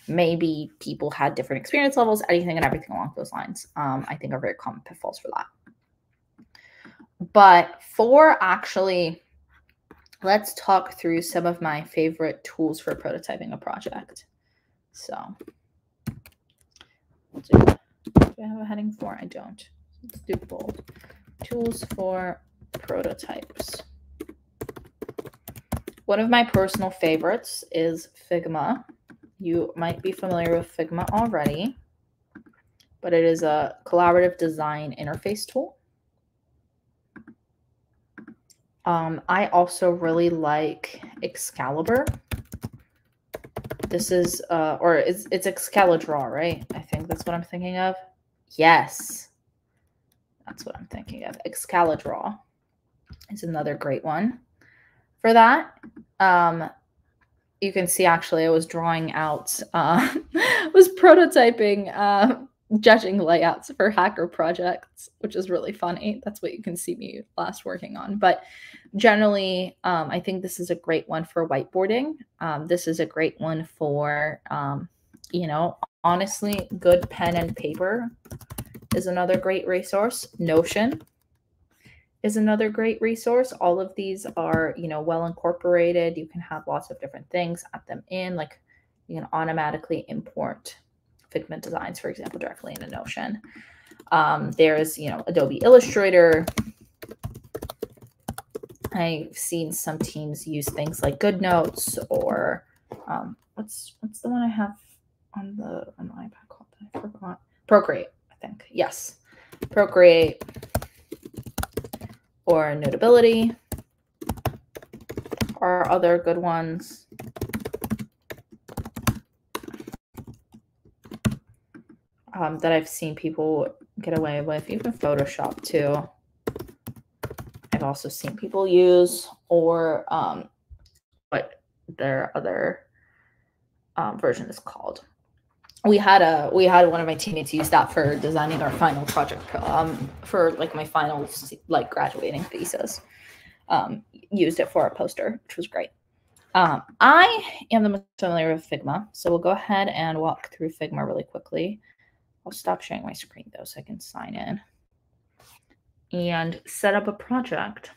maybe people had different experience levels, anything and everything along those lines, I think are very common pitfalls for that. But for actually, let's talk through some of my favorite tools for prototyping a project. So, do I have a heading for? I don't. Let's do bold. Tools for prototypes. One of my personal favorites is Figma. You might be familiar with Figma already, but it is a collaborative design interface tool. I also really like Excalibur. This is, it's Excalidraw, right? I think that's what I'm thinking of. Yes, that's what I'm thinking of. Excalidraw is another great one for that. You can see actually I was drawing out, was prototyping judging layouts for hacker projects, which is really funny. That's what you can see me last working on. But generally, I think this is a great one for whiteboarding. This is a great one for, you know, honestly, good pen and paper is another great resource. Notion is another great resource. All of these are, you know, well incorporated. You can have lots of different things, add them in, like you can automatically import Figma designs, for example, directly into Notion. There's, you know, Adobe Illustrator. I've seen some teams use things like GoodNotes or what's the one I have on the iPad called? I forgot. Procreate, I think. Yes, Procreate or Notability are other good ones. That I've seen people get away with, even Photoshop too. I've also seen people use, or what their other version is called. We had one of my teammates use that for designing our final project for like my final like graduating thesis. Used it for a poster, which was great. I am the most familiar with Figma, so we'll go ahead and walk through Figma really quickly. I'll stop sharing my screen though so I can sign in and set up a project.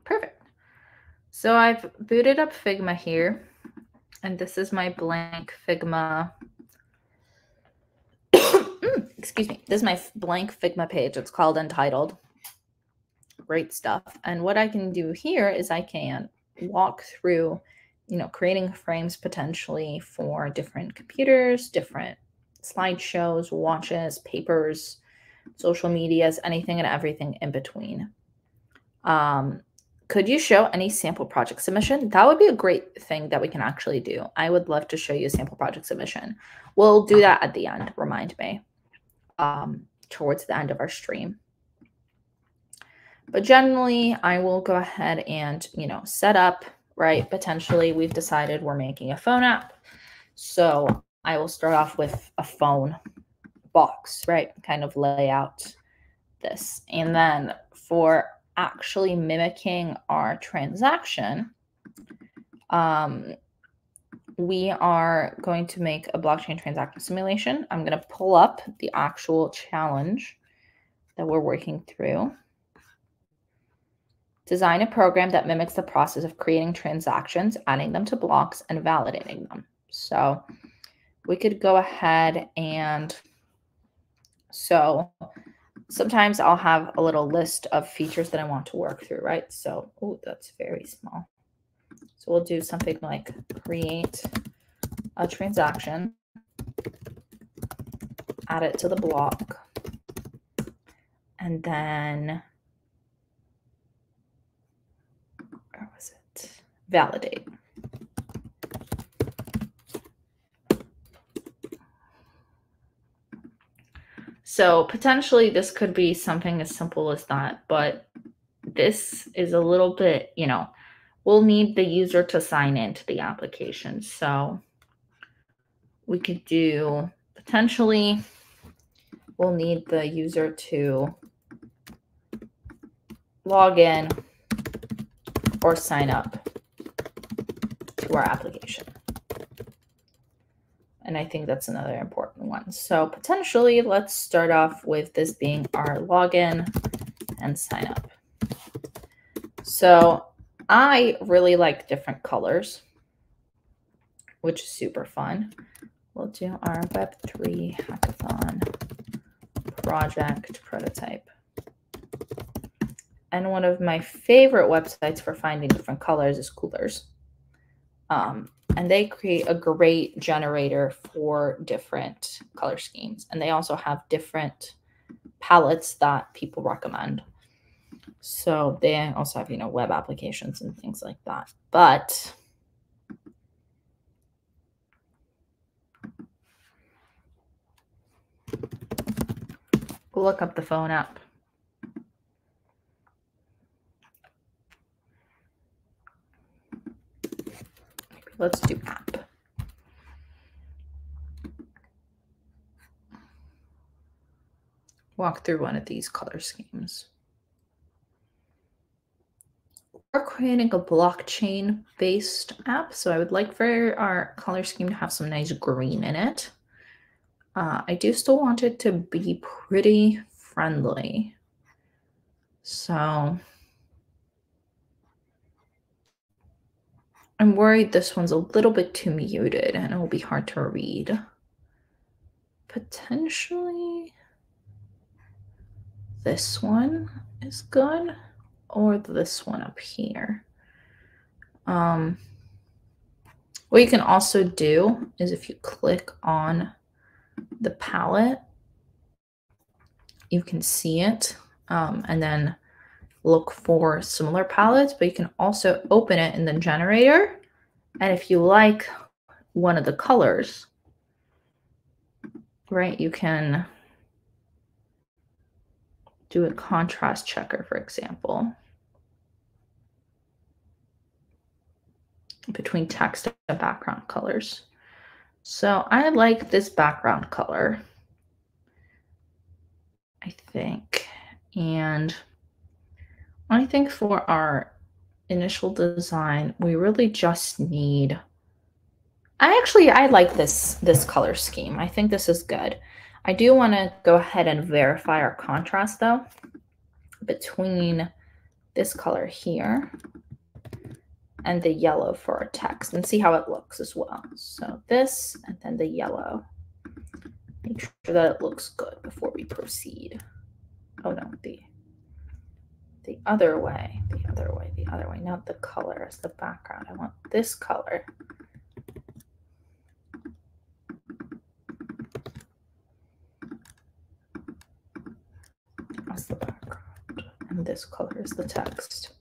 Perfect. So I've booted up Figma here, and this is my blank Figma. Excuse me. This is my blank Figma page. It's called Untitled. Great stuff. And what I can do here is I can walk through, you know, creating frames potentially for different computers, different slideshows, watches, papers, social medias, anything and everything in between. Could you show any sample project submission? That would be a great thing that we can actually do. I would love to show you a sample project submission. We'll do that at the end, remind me, towards the end of our stream. But generally, I will go ahead and, you know, set up, right? Potentially, we've decided we're making a phone app. So I will start off with a phone box, right? Kind of lay out this. And then for actually mimicking our transaction, we are going to make a blockchain transaction simulation. I'm going to pull up the actual challenge that we're working through. Design a program that mimics the process of creating transactions, adding them to blocks, and validating them. So we could go ahead and sometimes I'll have a little list of features that I want to work through, right? So, oh, that's very small. So we'll do something like create a transaction, add it to the block, and then, where was it? Validate. So potentially this could be something as simple as that, but this is a little bit, you know, we'll need the user to sign into the application. So we could do, potentially, we'll need the user to log in or sign up to our application. And I think that's another important one. So potentially, let's start off with this being our login and sign up. So I really like different colors, which is super fun. We'll do our Web3 Hackathon project prototype. And one of my favorite websites for finding different colors is Coolers. And they create a great generator for different color schemes. And they also have different palettes that people recommend. So they also have, you know, web applications and things like that. But we'll look up the phone app. Let's do app. Walk through one of these color schemes. We're creating a blockchain-based app, so I would like for our color scheme to have some nice green in it. I do still want it to be pretty friendly. So I'm worried this one's a little bit too muted and it will be hard to read. Potentially this one is good, or this one up here. What you can also do is if you click on the palette, you can see it and then look for similar palettes, but you can also open it in the generator. And if you like one of the colors, right, you can do a contrast checker, for example, between text and background colors. So I like this background color, I think. And I think for our initial design, we really just need, I like this color scheme. I think this is good. I do want to go ahead and verify our contrast though between this color here and the yellow for our text and see how it looks as well. So this and then the yellow. Make sure that it looks good before we proceed. Oh no, the other way, not the color as the background. I want this color. As the background, and this color is the text.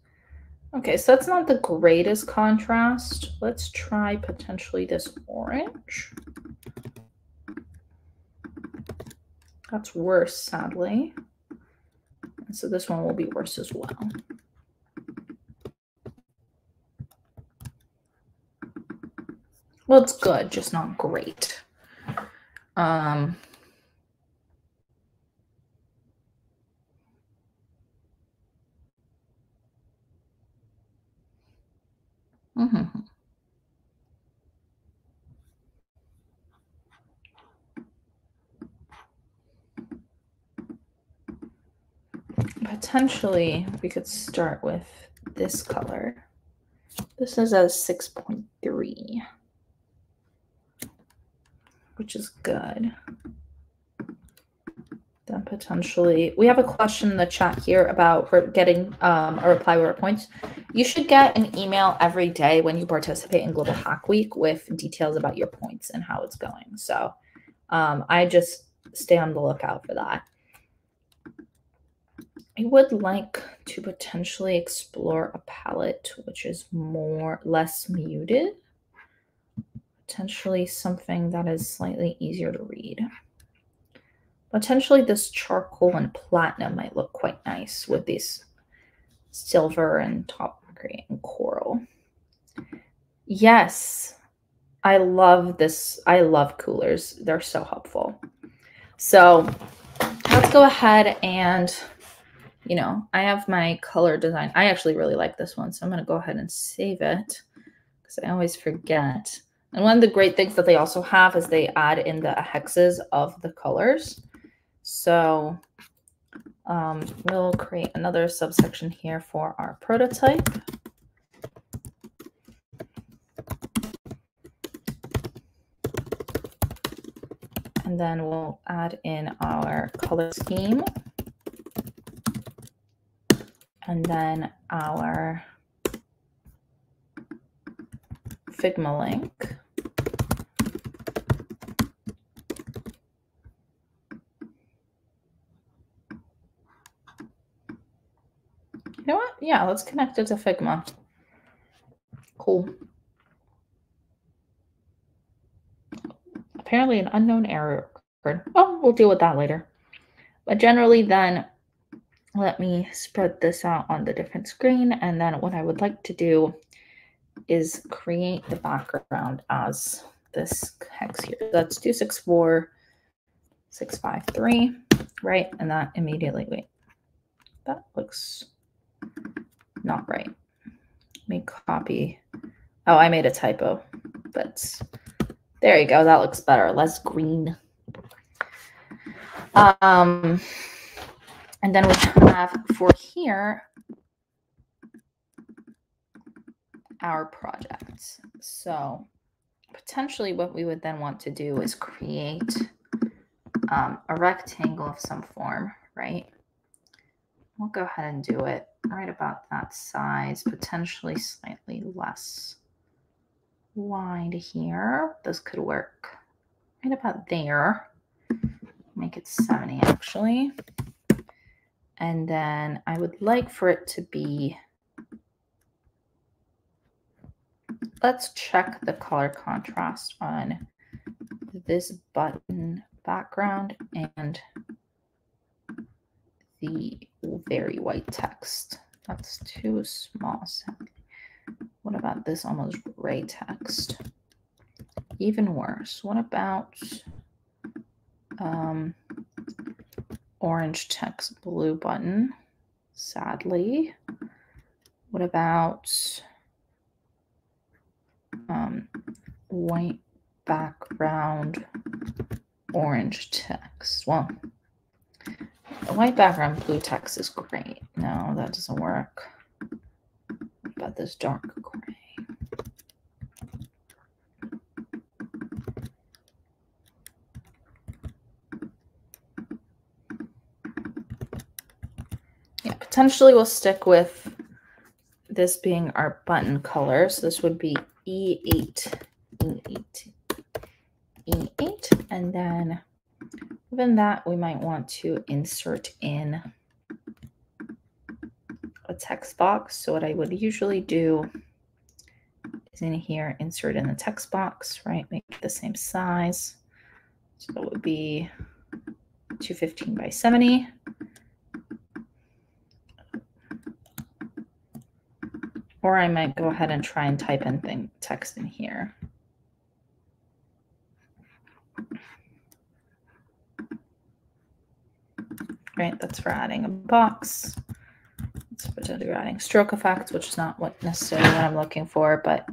Okay, so that's not the greatest contrast. Let's try potentially this orange. That's worse, sadly. And so this one will be worse as well. Well, it's good, just not great. Potentially, we could start with this color. This is a 6.3, which is good. Then potentially, we have a question in the chat here about getting a reply with points. You should get an email every day when you participate in Global Hack Week with details about your points and how it's going. So I just stay on the lookout for that. I would like to potentially explore a palette which is less muted. Potentially something that is slightly easier to read. Potentially this charcoal and platinum might look quite nice with these silver and top gray and coral. Yes, I love this. I love coolers. They're so helpful. So let's go ahead and, you know, I have my color design. I actually really like this one. So I'm going to go ahead and save it because I always forget. And one of the great things that they also have is they add in the hexes of the colors. So we'll create another subsection here for our prototype. And then we'll add in our color scheme. And then our Figma link. You know what? Yeah, let's connect it to Figma. Cool. Apparently an unknown error occurred. Oh, we'll deal with that later. But generally then, let me spread this out on the different screen. And then what I would like to do is create the background as this hex here. That's 264653, right? And that immediately, wait, that looks not right. Let me copy. Oh, I made a typo, but there you go. That looks better. Less green. And then we have for here our project. So potentially what we would then want to do is create a rectangle of some form, right? We'll go ahead and do it right about that size, potentially slightly less wide here. This could work right about there. Make it 70 actually. And then I would like for it to be, let's check the color contrast on this button background and the very white text. That's too small. What about this almost gray text? Even worse. What about orange text, blue button? Sadly. What about white background, orange text? Well, the white background, blue text is great. No, that doesn't work. What about this dark gray? Yeah, potentially we'll stick with this being our button color. So this would be E8, E8, E8. And then given that, we might want to insert in a text box. So what I would usually do is in here, insert in the text box, right? Make it the same size. So it would be 215 by 70. Or I might go ahead and try and type in text in here. Right, that's for adding a box. It's potentially adding stroke effects, which is not what necessarily what I'm looking for, but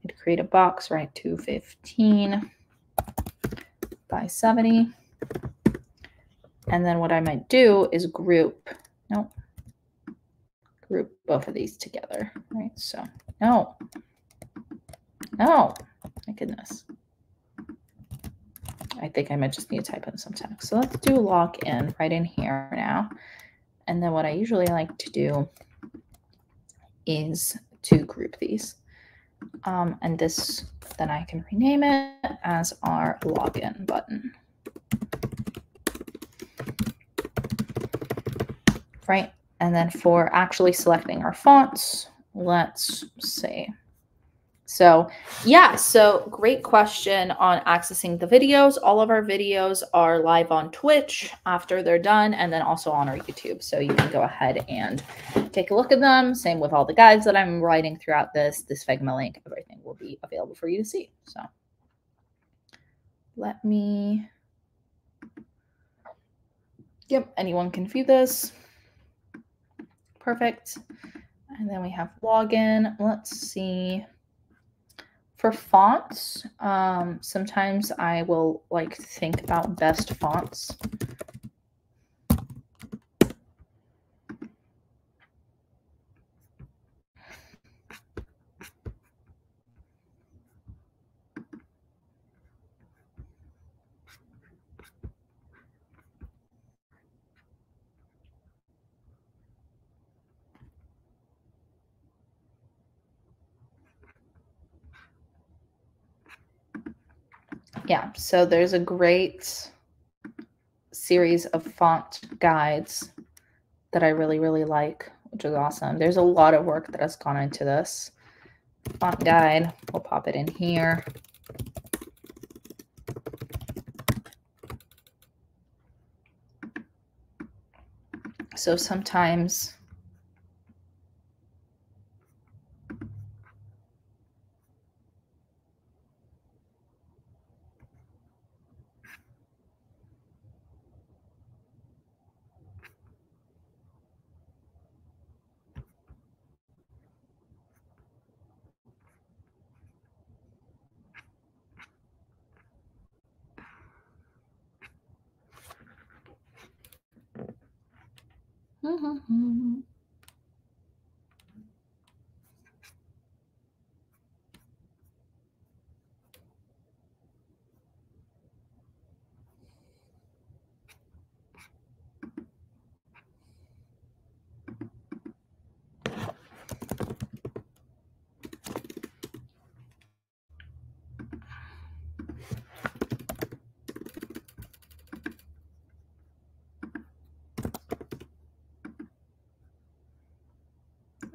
I'd create a box, right? 215 by 70. And then what I might do is group both of these together, right? So no, my goodness. I think I might just need to type in some text. So let's do login right in here now. And then what I usually like to do is to group these. And this, then I can rename it as our login button. Right? And then for actually selecting our fonts, let's see. So yeah, so great question on accessing the videos. All of our videos are live on Twitch after they're done, and then also on our YouTube. So you can go ahead and take a look at them. Same with all the guides that I'm writing throughout this Figma link, everything will be available for you to see. So let me, yep, anyone can view this. Perfect. And then we have login. Let's see. For fonts, sometimes I will like think about best fonts. Yeah, so there's a great series of font guides that I really, really like, which is awesome. There's a lot of work that has gone into this font guide. We'll pop it in here. So sometimes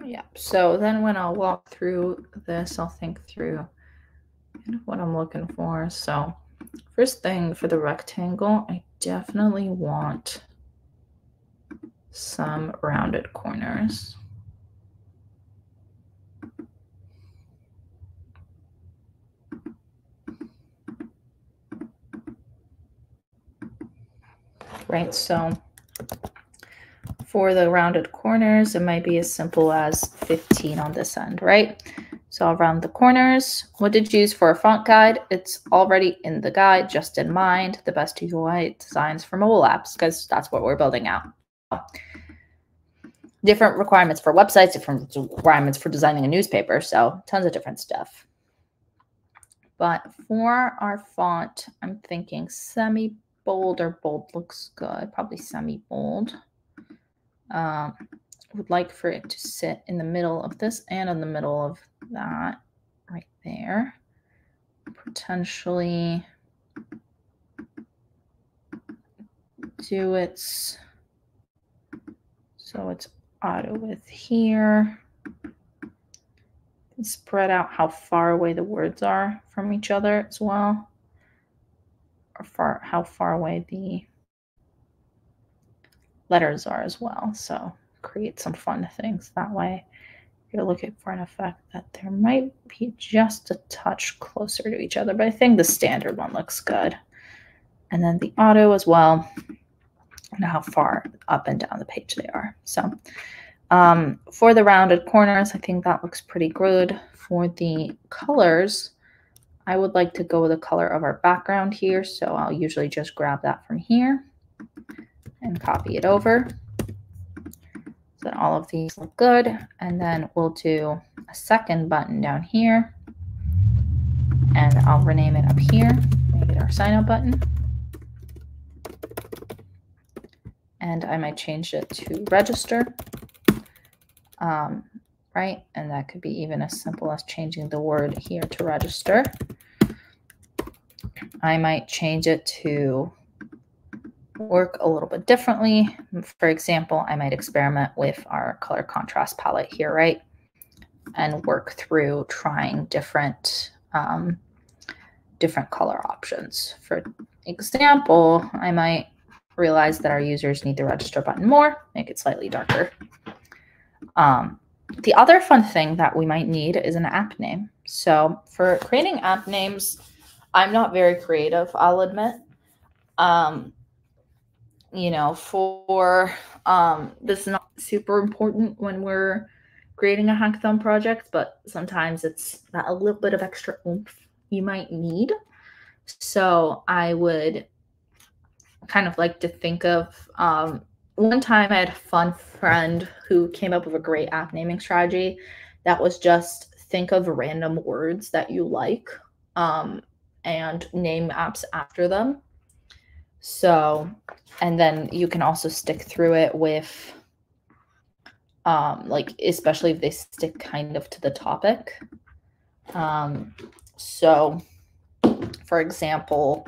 yeah, so then when I'll walk through this, I'll think through kind of what I'm looking for. So first thing for the rectangle, I definitely want some rounded corners. Right, so for the rounded corners, it might be as simple as 15 on this end, right? So I'll round the corners. What did you use for a font guide? It's already in the guide, just in mind, the best UI designs for mobile apps, because that's what we're building out. Different requirements for websites, different requirements for designing a newspaper, so tons of different stuff. But for our font, I'm thinking semi-bold or bold looks good, probably semi-bold. Would like for it to sit in the middle of this and in the middle of that right there. Potentially do it so it's auto width here. And spread out how far away the words are from each other as well, or how far away the letters are as well. So create some fun things that way. You're looking for an effect that there might be just a touch closer to each other, but I think the standard one looks good. And then the auto as well, and how far up and down the page they are. So for the rounded corners, I think that looks pretty good. For the colors, I would like to go with the color of our background here. So I'll usually just grab that from here and copy it over. So all of these look good. And then we'll do a second button down here. And I'll rename it up here. Maybe be our sign up button. And I might change it to register, right? And that could be even as simple as changing the word here to register. I might change it to work a little bit differently. For example, I might experiment with our color contrast palette here, right? And work through trying different color options. For example, I might realize that our users need the register button more, make it slightly darker. The other fun thing that we might need is an app name. So for creating app names, I'm not very creative, I'll admit. You know, this is not super important when we're creating a hackathon project, but sometimes it's that a little bit of extra oomph you might need. So I would kind of like to think of, one time I had a fun friend who came up with a great app naming strategy that was just think of random words that you like, and name apps after them. So, and then you can also stick through it with, like, especially if they stick kind of to the topic. So for example,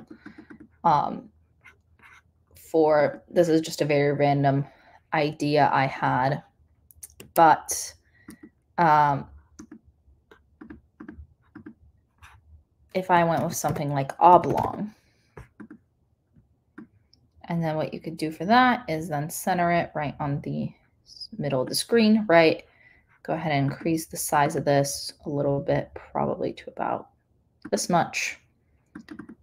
this is just a very random idea I had, but if I went with something like oblong, and then what you could do for that is then center it right on the middle of the screen, right? Go ahead and increase the size of this a little bit, probably to about this much.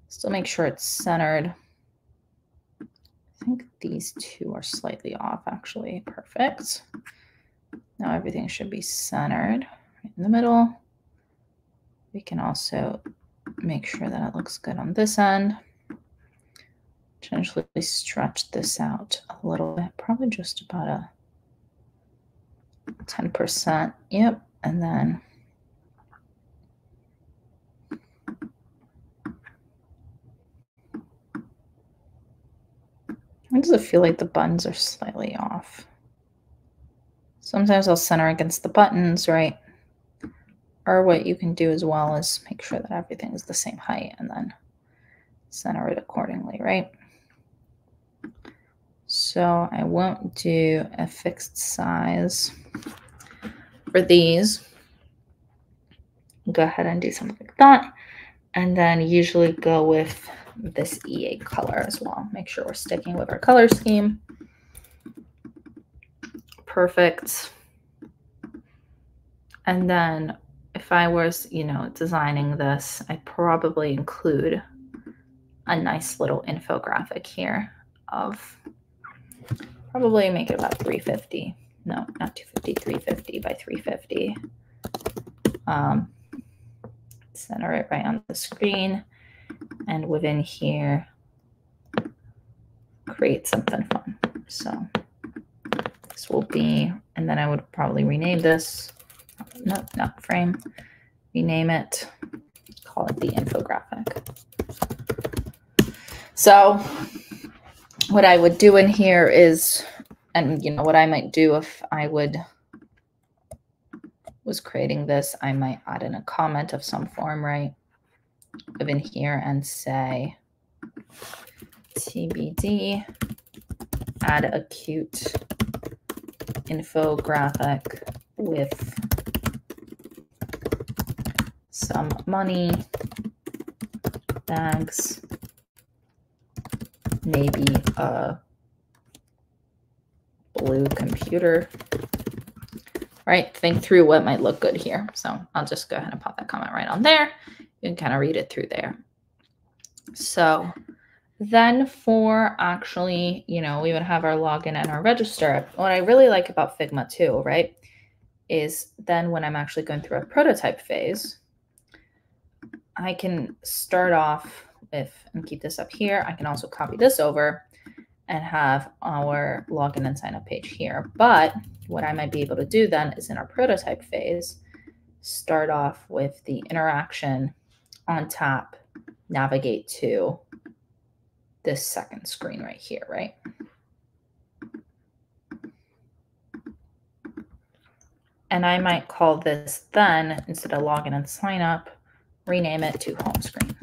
Still make sure it's centered. I think these two are slightly off, actually. Perfect. Now everything should be centered right in the middle. We can also make sure that it looks good on this end. Potentially stretch this out a little bit, probably just about a 10%. Yep. And then why does it feel like the buttons are slightly off? Sometimes I'll center against the buttons, right? Or what you can do as well is make sure that everything is the same height and then center it accordingly, right? So I won't do a fixed size for these. Go ahead and do something like that. And then usually go with this EA color as well. Make sure we're sticking with our color scheme. Perfect. And then if I was, you know, designing this, I'd probably include a nice little infographic here of probably make it about 350. No, not 250, 350 by 350. Center it right on the screen, and within here, create something fun. So this will be, and then I would probably rename this. No, not frame. Rename it. Call it the infographic. So what I would do in here is, and you know what I might do if I was creating this, I might add in a comment of some form, right? Within here and say TBD, add a cute infographic with some money bags, maybe a blue computer, right? Think through what might look good here. So I'll just go ahead and pop that comment right on there. You can kind of read it through there. So then for actually, you know, we would have our login and our register. What I really like about Figma too, right, is then when I'm actually going through a prototype phase, I can start off with, and keep this up here. I can also copy this over and have our login and sign up page here. But what I might be able to do then is in our prototype phase, start off with the interaction on tap navigate to this second screen right here, right? And I might call this then, instead of login and sign up, rename it to home screen.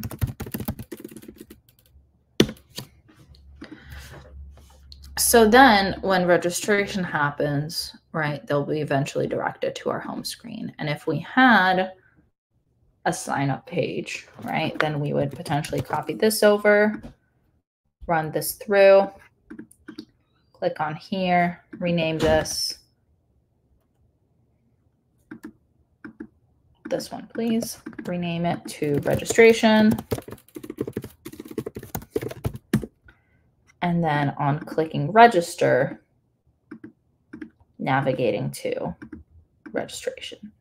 So then when registration happens, right, they'll be eventually directed to our home screen. And if we had a sign up page, right, then we would potentially copy this over, run this through, click on here, rename this one, please. Rename it to registration. And then on clicking register, navigating to registration.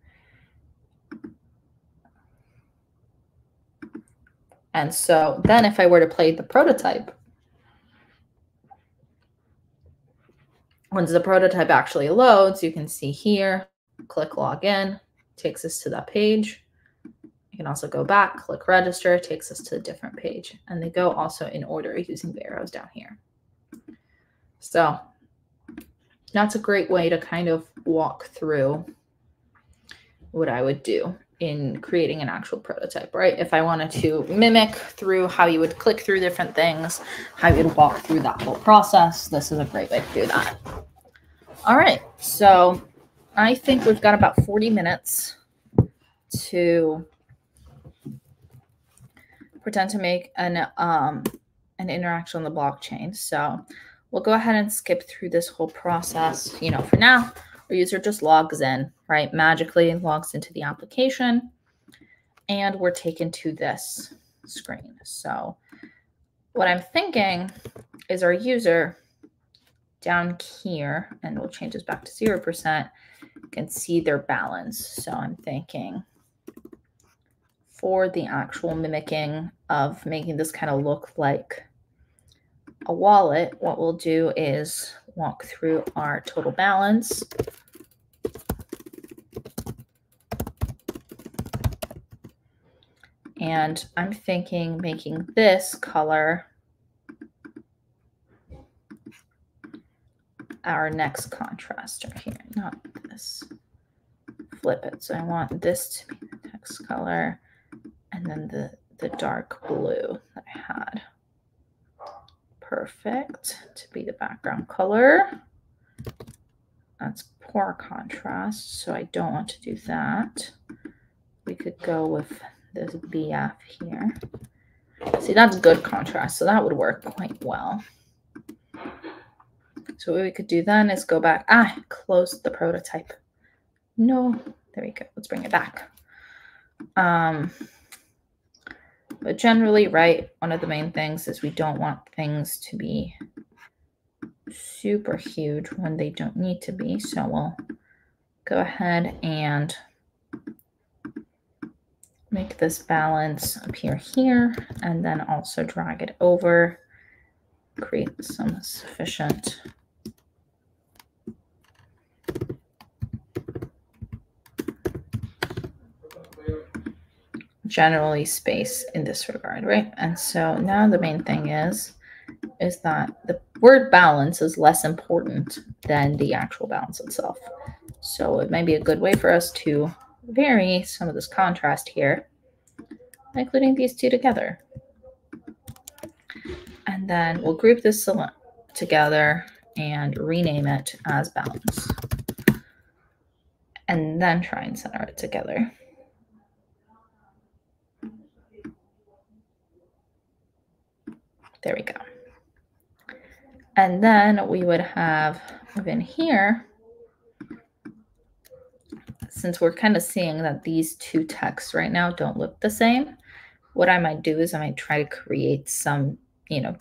And so then if I were to play the prototype, once the prototype actually loads, you can see here, click login, takes us to that page. You can also go back, click register, takes us to a different page. And they go also in order using the arrows down here. So that's a great way to kind of walk through what I would do in creating an actual prototype, right? If I wanted to mimic through how you would click through different things, how you would walk through that whole process, this is a great way to do that. All right, so I think we've got about 40 minutes to pretend to make an interaction on the blockchain. So we'll go ahead and skip through this whole process. You know, for now, our user just logs in, right? Magically logs into the application, and we're taken to this screen. So what I'm thinking is our user down here, and we'll change this back to 0%, can see their balance. So I'm thinking for the actual mimicking of making this kind of look like a wallet, what we'll do is walk through our total balance. And I'm thinking making this color our next contrast right here, not this. Flip it. So I want this to be the text color, and then the dark blue that I had. Perfect. To be the background color. That's poor contrast, so I don't want to do that. We could go with this BF here. See, that's good contrast, so that would work quite well. So what we could do then is go back. Close the prototype. No, there we go. Let's bring it back. But generally, right, one of the main things is we don't want things to be super huge when they don't need to be. So we'll go ahead and make this balance appear here, and then also drag it over, create some sufficient generally space in this regard, right? And so now the main thing is that the word balance is less important than the actual balance itself. So it might be a good way for us to vary some of this contrast here, including these two together. And then we'll group this together and rename it as balance. And then try and center it together. There we go. And then we would have within here, since we're kind of seeing that these two texts right now don't look the same, what I might do is I might try to create some,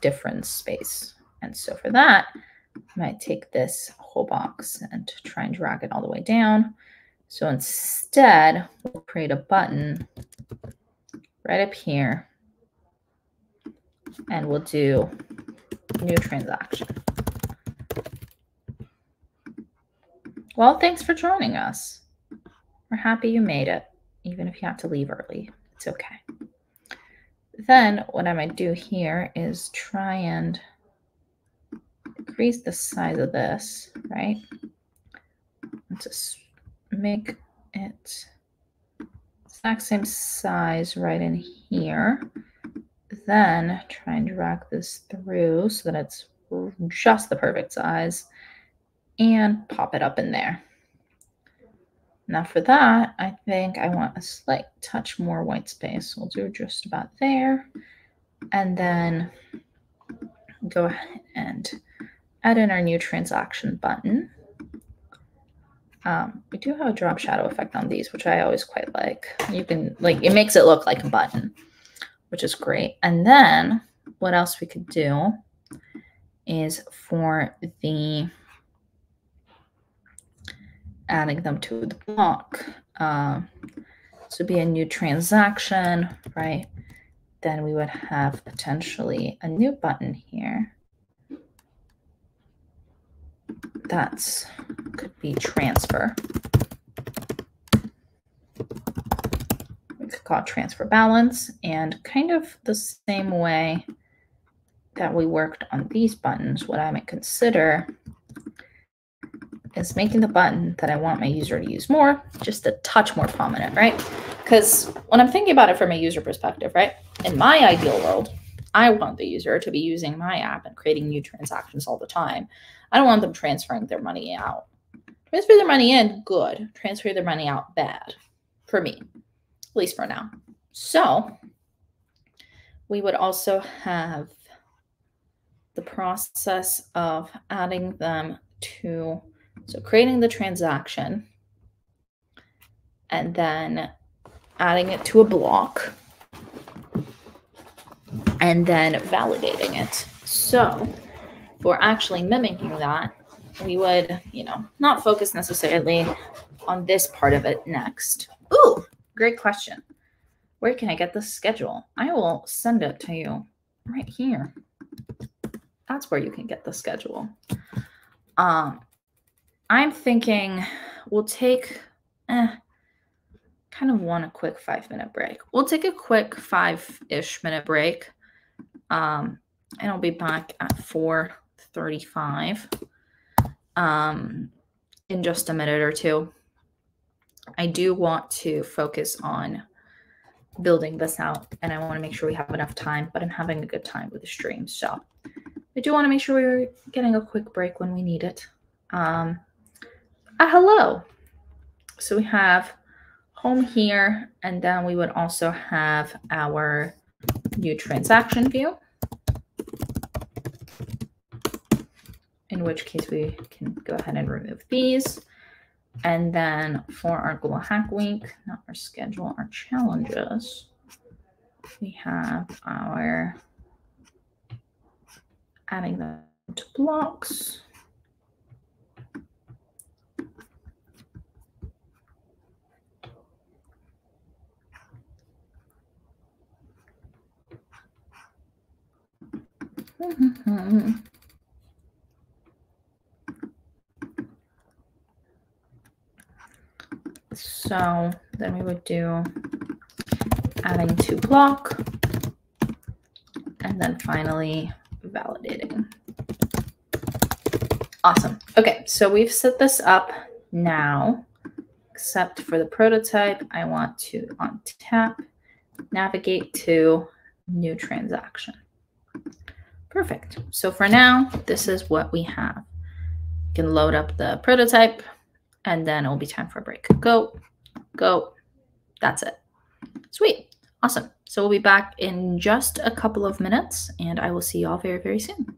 different space. And so for that, I might take this whole box and try and drag it all the way down. So instead, we'll create a button right up here, and we'll do new transaction. Well, thanks for joining us. We're happy you made it, even if you have to leave early. It's okay. Then what I might do here is try and increase the size of this, right? And just make it exact same size right in here. Then try and drag this through so that it's just the perfect size and pop it up in there. Now for that, I think I want a slight touch more white space. We'll do just about there. And then go ahead and add in our new transaction button. We do have a drop shadow effect on these, which I always quite like. You can, like, it makes it look like a button, which is great. And then what else we could do is for the adding them to the block. So be a new transaction, right? Then we would have potentially a new button here. That's could be transfer. We could call it transfer balance, and kind of the same way that we worked on these buttons, what I might consider is making the button that I want my user to use more just a touch more prominent, right? Because when I'm thinking about it from a user perspective, right, in my ideal world, I want the user to be using my app and creating new transactions all the time. I don't want them transferring their money out. Transfer their money in, good. Transfer their money out, bad. For me, at least for now. So we would also have the process of adding them to, so creating the transaction and then adding it to a block and then validating it. So for actually mimicking that, we would, not focus necessarily on this part of it next. Ooh, great question. Where can I get the schedule? I will send it to you right here. That's where you can get the schedule. I'm thinking we'll take, kind of want a quick 5-minute break. We'll take a quick 5-ish minute break. And I'll be back at 4:35 in just a minute or two. I do want to focus on building this out, and I want to make sure we have enough time, but I'm having a good time with the stream. So I do want to make sure we're getting a quick break when we need it. Hello. So we have home here, and then we would also have our new transaction view, in which case we can go ahead and remove these. And then for our Global Hack Week, not our schedule, our challenges, we have our adding them to blocks. So then we would do adding to block and then finally validating. Awesome. Okay, so we've set this up now, except for the prototype. I want to untap, navigate to new transaction. Perfect. So for now, this is what we have. You can load up the prototype and then it'll be time for a break. Go. That's it. Sweet. Awesome. So we'll be back in just a couple of minutes and I will see you all very, very soon.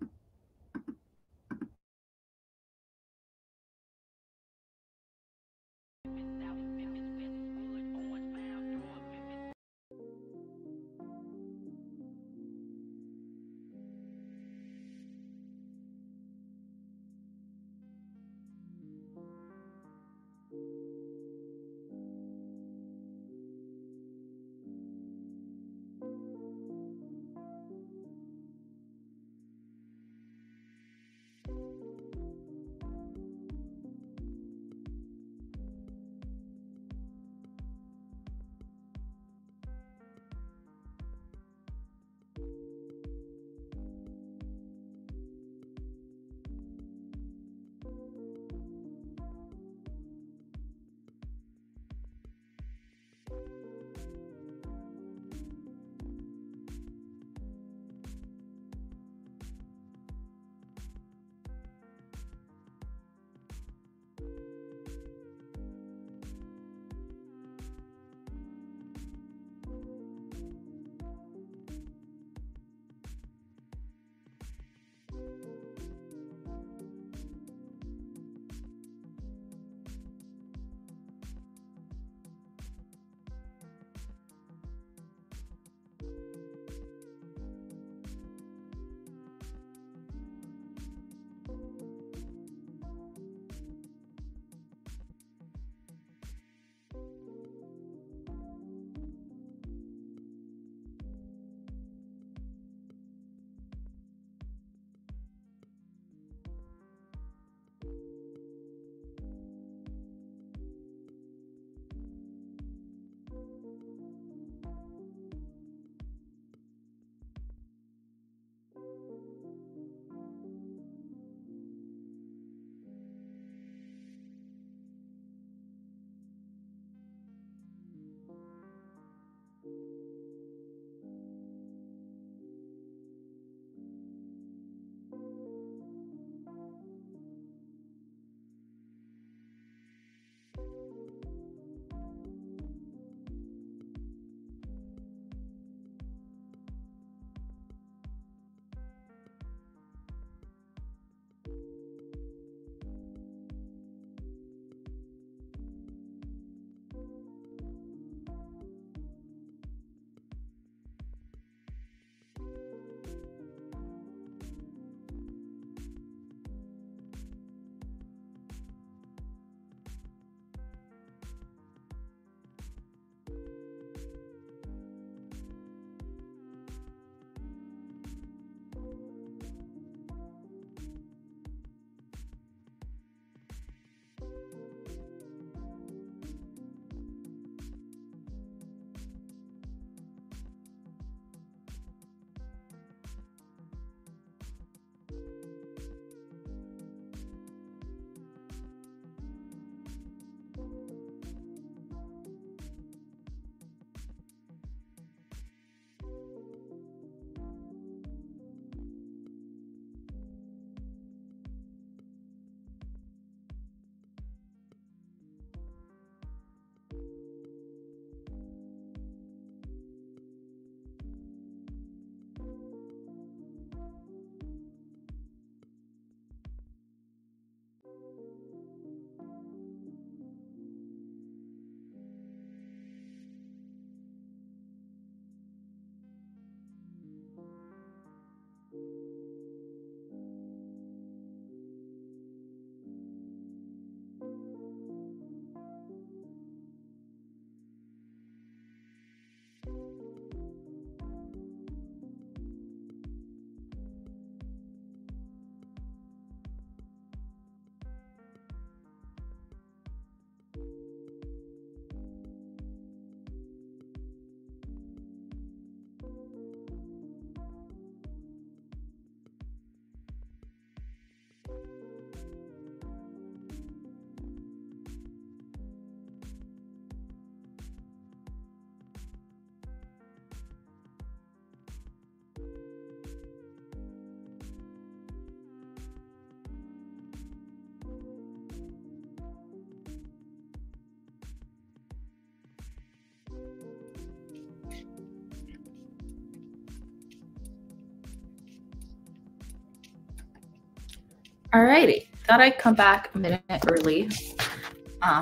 Alrighty, thought I'd come back a minute early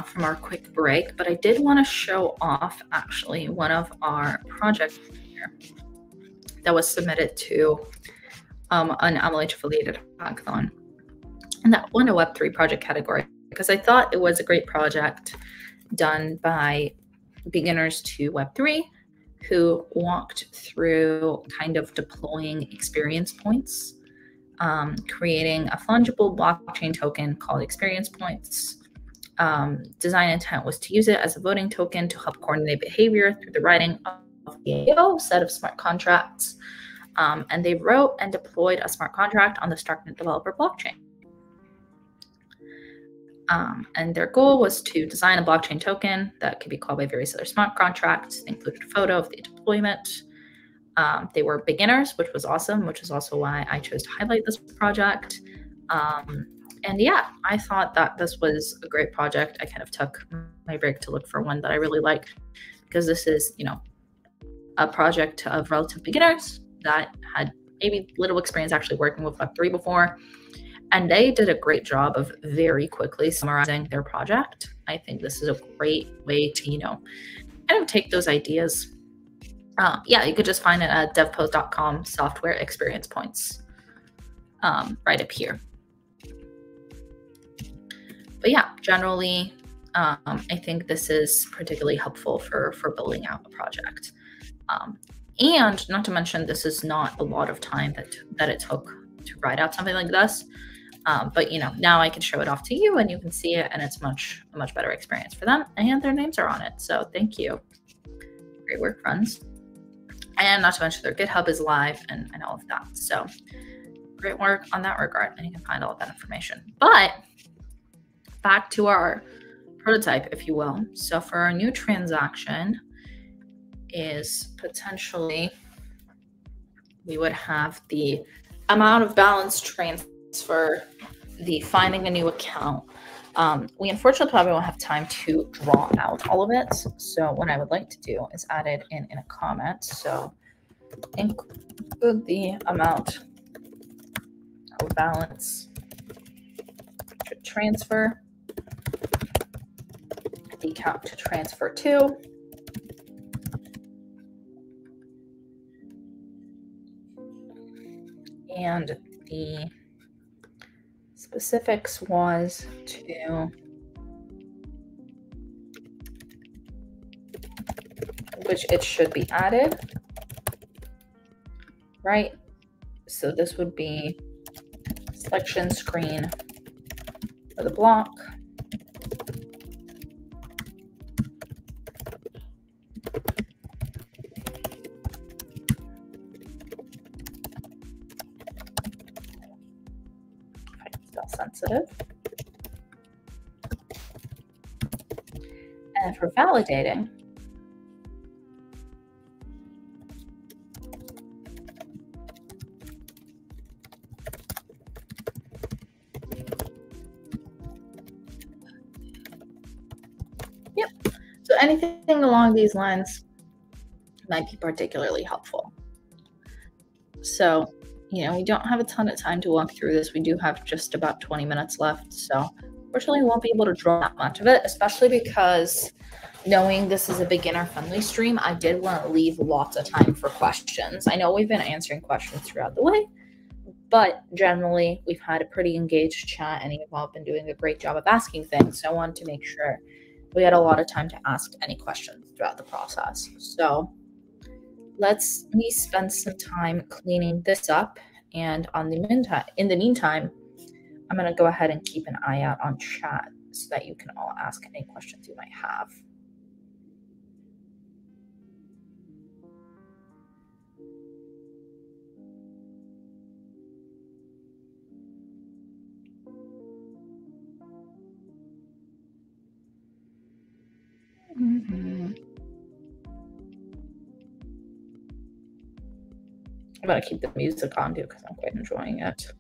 from our quick break, but I did want to show off actually one of our projects here that was submitted to an Avalanche affiliated hackathon, and that won a Web3 project category because I thought it was a great project done by beginners to Web3 who walked through kind of deploying experience points, creating a fungible blockchain token called experience points. Design intent was to use it as a voting token to help coordinate behavior through the writing of a set of smart contracts. And they wrote and deployed a smart contract on the Starknet developer blockchain. And their goal was to design a blockchain token that could be called by various other smart contracts. They included a photo of the deployment. They were beginners, which was awesome, which is also why I chose to highlight this project. And yeah, I thought that this was a great project. I kind of took my break to look for one that I really liked because this is, a project of relative beginners that had maybe little experience actually working with Web3 before. And they did a great job of very quickly summarizing their project. I think this is a great way to, kind of take those ideas. You could just find it at devpost.com software experience points right up here. But yeah, generally, I think this is particularly helpful for building out a project. And not to mention, this is not a lot of time that it took to write out something like this. But now I can show it off to you and you can see it, and it's a much better experience for them, and their names are on it. So thank you. Great work, friends. And not to mention their GitHub is live and all of that. So great work on that regard, and you can find all of that information. But back to our prototype, if you will. So for our new transaction is potentially, we would have the amount of balance transfer, the finding a new account. We unfortunately probably won't have time to draw out all of it. So what I would like to do is add it in a comment. So include the amount of balance to transfer, the account to transfer to, and the specifics was to which it should be added, right? So this would be selection screen for the block. Sensitive. And for validating, yep. So anything along these lines might be particularly helpful. So, we don't have a ton of time to walk through this. We do have just about 20 minutes left. So unfortunately, we won't be able to draw that much of it, especially because knowing this is a beginner-friendly stream, I did want to leave lots of time for questions. I know we've been answering questions throughout the way, but generally, we've had a pretty engaged chat, and you've all been doing a great job of asking things. So I wanted to make sure we had a lot of time to ask any questions throughout the process. So let me spend some time cleaning this up, and in the meantime, I'm going to go ahead and keep an eye out on chat so that you can all ask any questions you might have. I'm going to keep the music on too because I'm quite enjoying it.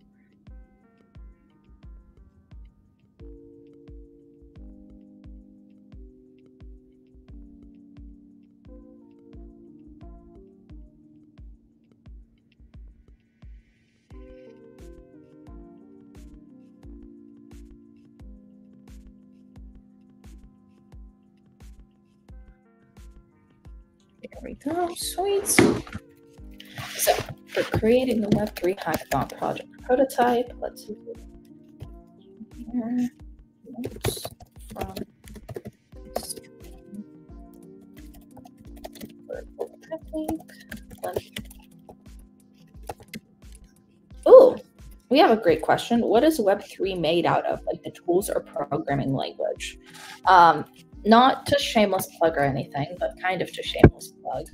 There we go. Sweet. So for creating the Web3 Hackathon project prototype, let's see here. Notes from Oh, we have a great question. What is Web3 made out of? Like the tools or programming language? Not to shameless plug or anything, but kind of to shameless plug.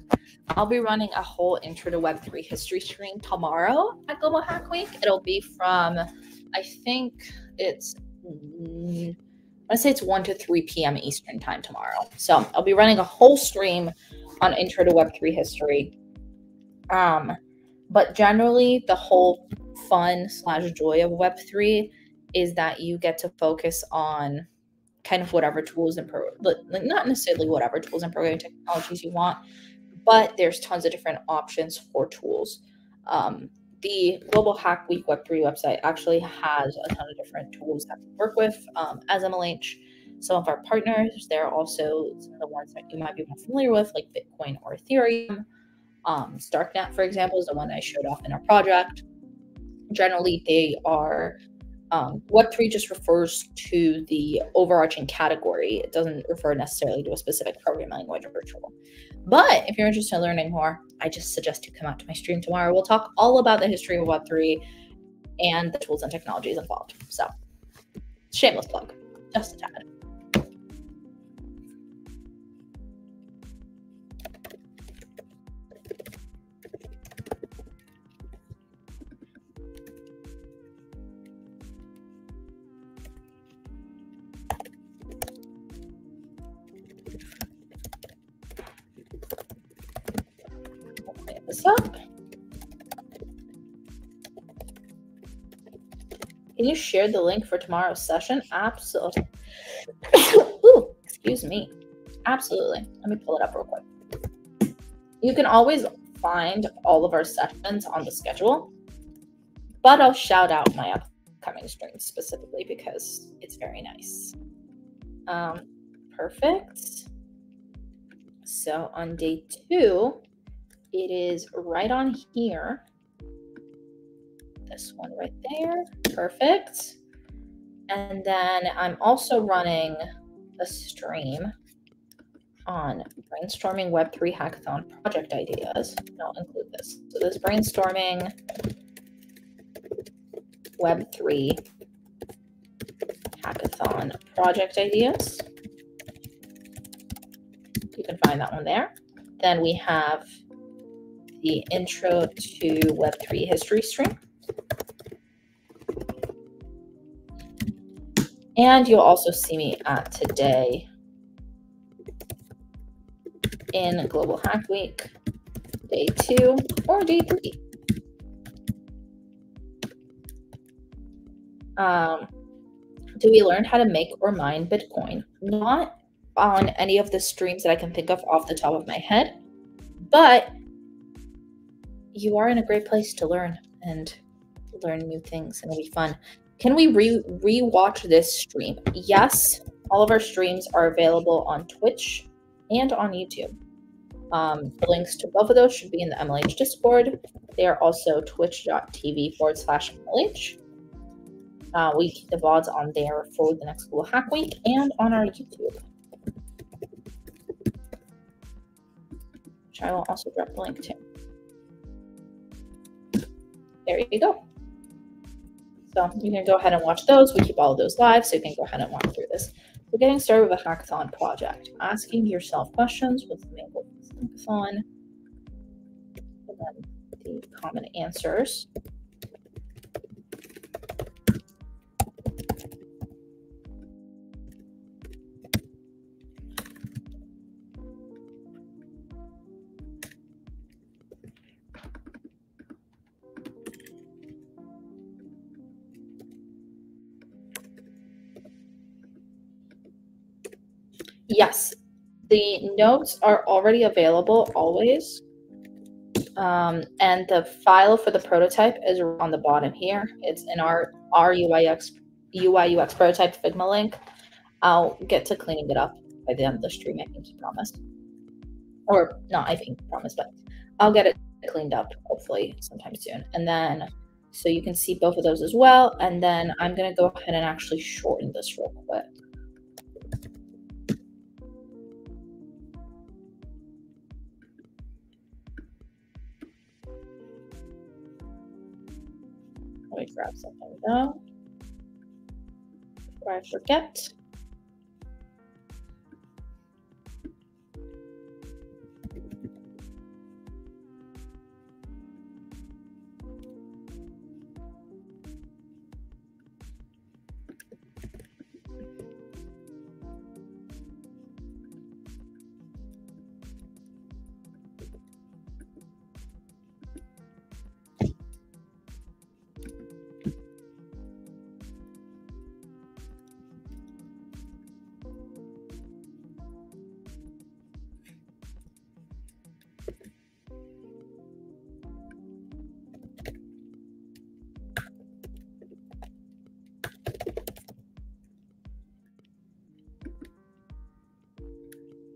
I'll be running a whole Intro to Web3 history stream tomorrow at Global Hack Week. It'll be from, I think it's, I say it's 1 to 3 p.m. Eastern time tomorrow. So I'll be running a whole stream on Intro to Web3 history. But generally, the whole fun / joy of Web3 is that you get to focus on kind of whatever tools and not necessarily whatever tools and programming technologies you want, but there's tons of different options for tools. The Global Hack Week Web3 website actually has a ton of different tools that we work with as MLH. Some of our partners, there are also some of the ones that you might be more familiar with, like Bitcoin or Ethereum. Starknet, for example, is the one I showed off in our project. Generally, they are Web3 just refers to the overarching category. It doesn't refer necessarily to a specific programming language or tool. But if you're interested in learning more, I just suggest you come out to my stream tomorrow. We'll talk all about the history of Web3 and the tools and technologies involved. So, shameless plug, just a tad. This up. Can you share the link for tomorrow's session? Absolutely. Ooh, excuse me. Absolutely. Let me pull it up real quick. You can always find all of our sessions on the schedule, but I'll shout out my upcoming streams specifically because it's very nice. Perfect. So on day 2, it is right on here. This one right there. Perfect. And then I'm also running a stream on brainstorming Web3 Hackathon project ideas. I'll include this. So this brainstorming Web3 Hackathon project ideas. You can find that one there. Then we have the Intro to Web3 history stream. And you'll also see me at today in Global Hack Week, day 2 or day 3. Do we learn how to make or mine Bitcoin? Not on any of the streams that I can think of off the top of my head, but you are in a great place to learn and learn new things, and it'll be fun. Can we re-watch this stream? Yes, all of our streams are available on Twitch and on YouTube. The links to both of those should be in the MLH Discord. They are also twitch.tv/MLH. We keep the VODs on there for the next Global Hack Week and on our YouTube, which I will also drop the link to. There you go. So you can go ahead and watch those. We keep all of those live, so you can go ahead and walk through this. So getting started with a hackathon project. Asking yourself questions. What's the main goal of this hackathon? And then the common answers. Yes, the notes are already available always. And the file for the prototype is on the bottom here. It's in our UI/UX prototype Figma link. I'll get to cleaning it up by the end of the stream, I think you promised. or not, I think, promise, but I'll get it cleaned up hopefully sometime soon. And then, so you can see both of those as well. And then I'm going to go ahead and actually shorten this real quick. Let me grab something though before I forget.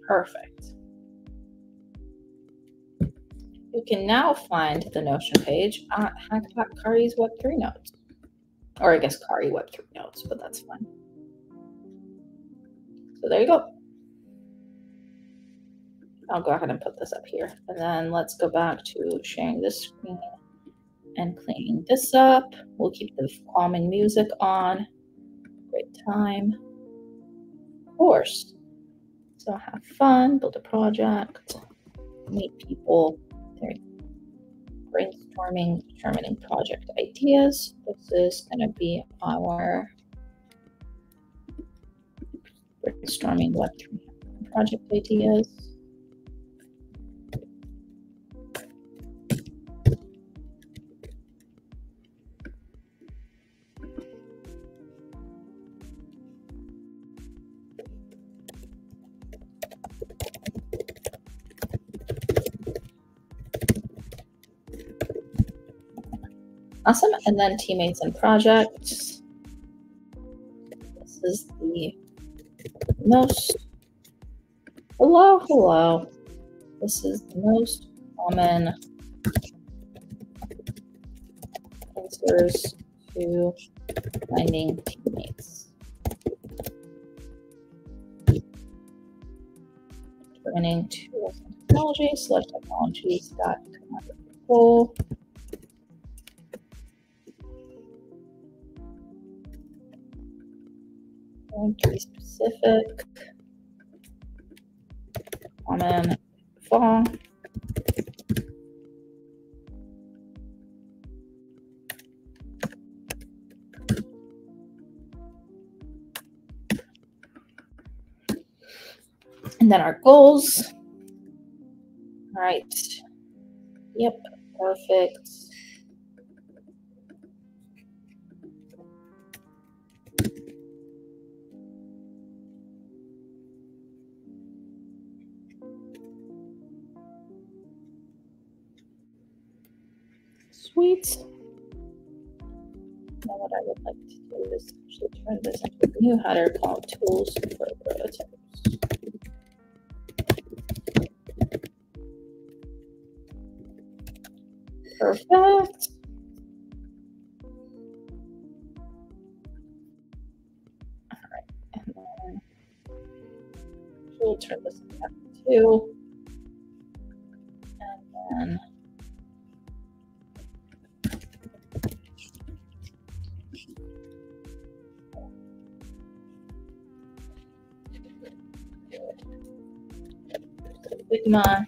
Perfect. You can now find the Notion page at Kari's Web3 notes. Or I guess Kari Web3 notes, but that's fine. So there you go. I'll go ahead and put this up here. And then let's go back to sharing this screen and cleaning this up. We'll keep the calming music on. Great time. Of course. So have fun, build a project, meet people, brainstorming, determining project ideas. This is going to be our brainstorming Web3 project ideas. Awesome. And then teammates and projects. This is the most, hello. This is the most common answers to finding teammates. Determining tools and technology, select technologies that come up with the goal. Going to be specific, common, fall. And then our goals. All right. Yep, perfect. Sweet. Now what I would like to do is actually turn this into a new header called Tools for Prototypes. Perfect. All right, and then we'll turn this into two, and then Figma.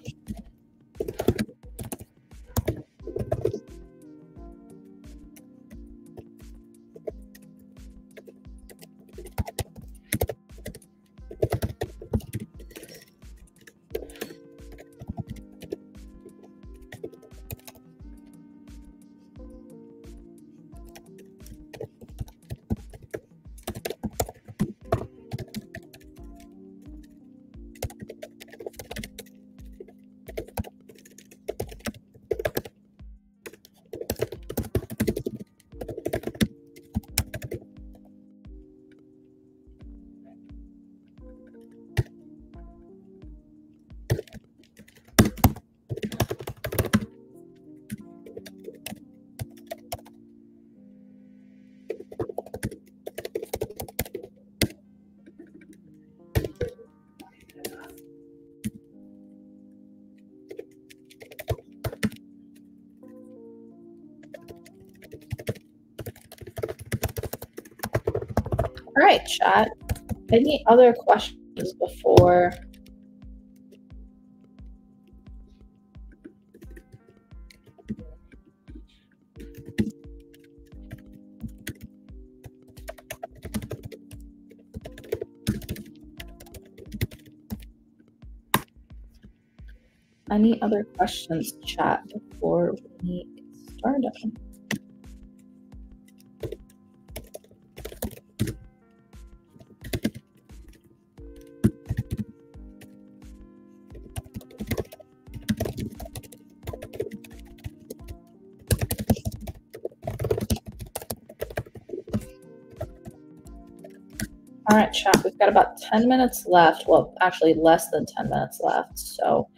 right, chat. Any other questions before? Any other questions, chat, before we get started? All right, chat, we've got about 10 minutes left. Well, actually less than 10 minutes left. So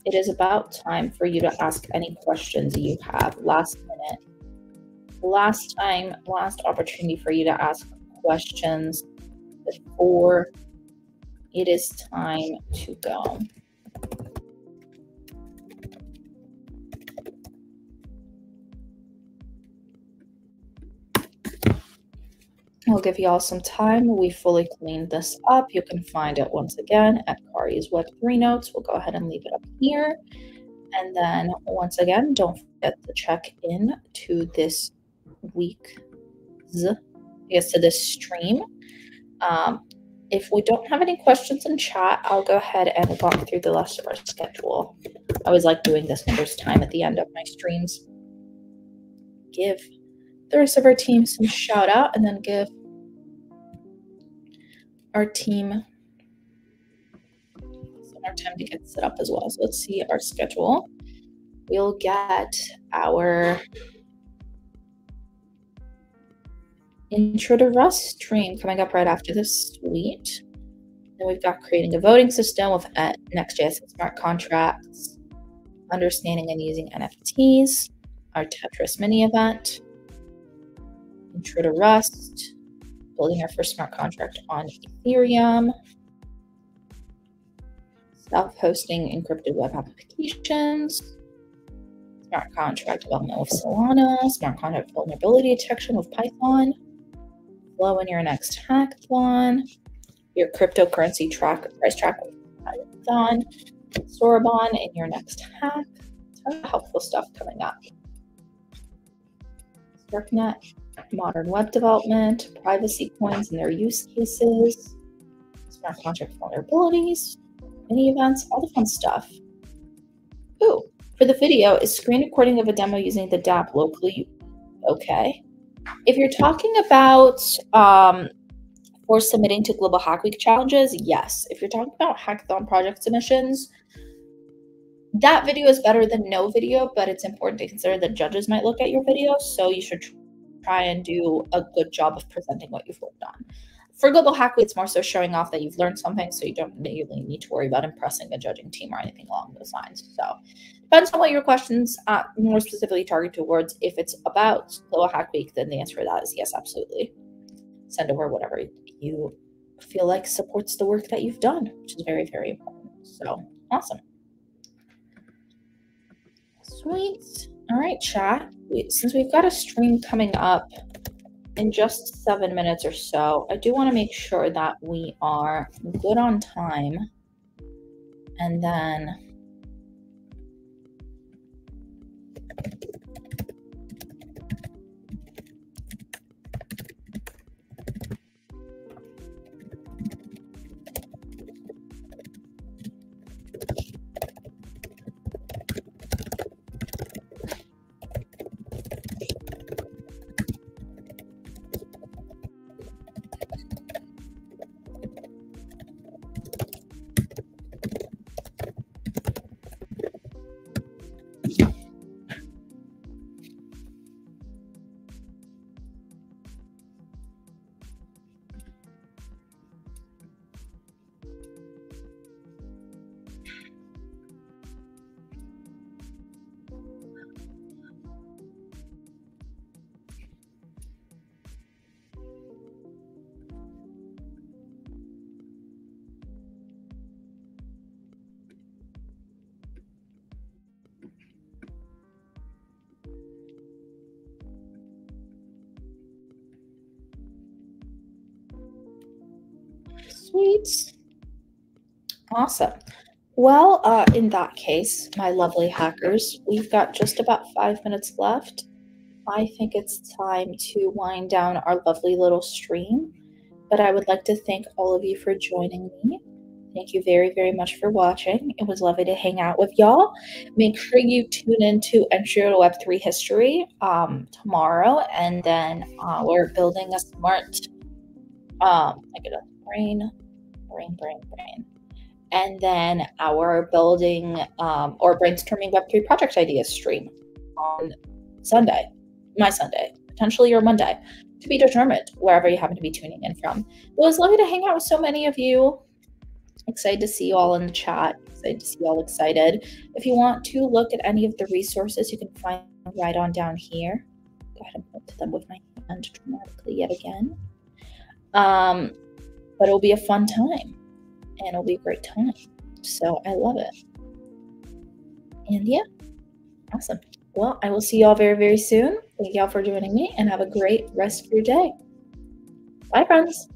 it is about time for you to ask any questions you have. Last minute, last opportunity for you to ask questions before it is time to go. I'll give you all some time. We fully cleaned this up. You can find it once again at Kari's Web3 notes. We'll go ahead and leave it up here. And then once again, don't forget to check in to this week's, to this stream. If we don't have any questions in chat, I'll go ahead and walk through the rest of our schedule. I always like doing this first time at the end of my streams. Give the rest of our team some shout out, and then give our team some more time to get set up as well. So let's see our schedule. We'll get our Intro to Rust stream coming up right after this. Sweet. Then we've got creating a voting system with Next.js and smart contracts, understanding and using NFTs, our Tetris mini event, Intro to Rust, building our first smart contract on Ethereum, self-hosting encrypted web applications, smart contract development with Solana, smart contract vulnerability detection with Python, flow in your next hackathon, your cryptocurrency price track with Hackathon, Sorbonne in your next hack. Tons of helpful stuff coming up. Darknet, modern web development, privacy coins and their use cases, smart contract vulnerabilities, mini events, all the fun stuff. Ooh, for the video, is screen recording of a demo using the dApp locally okay? If you're talking about for submitting to Global Hack Week challenges, yes. If you're talking about hackathon project submissions, that video is better than no video, but it's important to consider that judges might look at your video, so you should try and do a good job of presenting what you've worked on. For Global Hack Week, it's more so showing off that you've learned something, so you don't really need to worry about impressing a judging team or anything along those lines. So depends on what your questions more specifically target towards. If it's about Global Hack Week, then the answer to that is yes, absolutely. Send over whatever you feel like supports the work that you've done, which is very, very important. So awesome. Sweet. All right, chat. Since we've got a stream coming up in just 7 minutes or so, I do want to make sure that we are good on time. And then Sweet. Awesome. Well, in that case, my lovely hackers, we've got just about 5 minutes left. I think it's time to wind down our lovely little stream, but I would like to thank all of you for joining me. Thank you very, very much for watching. It was lovely to hang out with y'all. Make sure you tune into Entry to Web3 History tomorrow, and then we're building a smart, I get a brain. And then our building or brainstorming Web3 project ideas stream on Sunday, my Sunday, potentially your Monday, to be determined, wherever you happen to be tuning in from. It was lovely to hang out with so many of you. Excited to see you all in the chat. Excited to see you all excited. If you want to look at any of the resources, you can find them right on down here. Go ahead and point to them with my hand dramatically yet again. But it'll be a fun time. And it'll be a great time. So I love it. And yeah, awesome. Well, I will see y'all very, very soon. Thank y'all for joining me and have a great rest of your day. Bye, friends.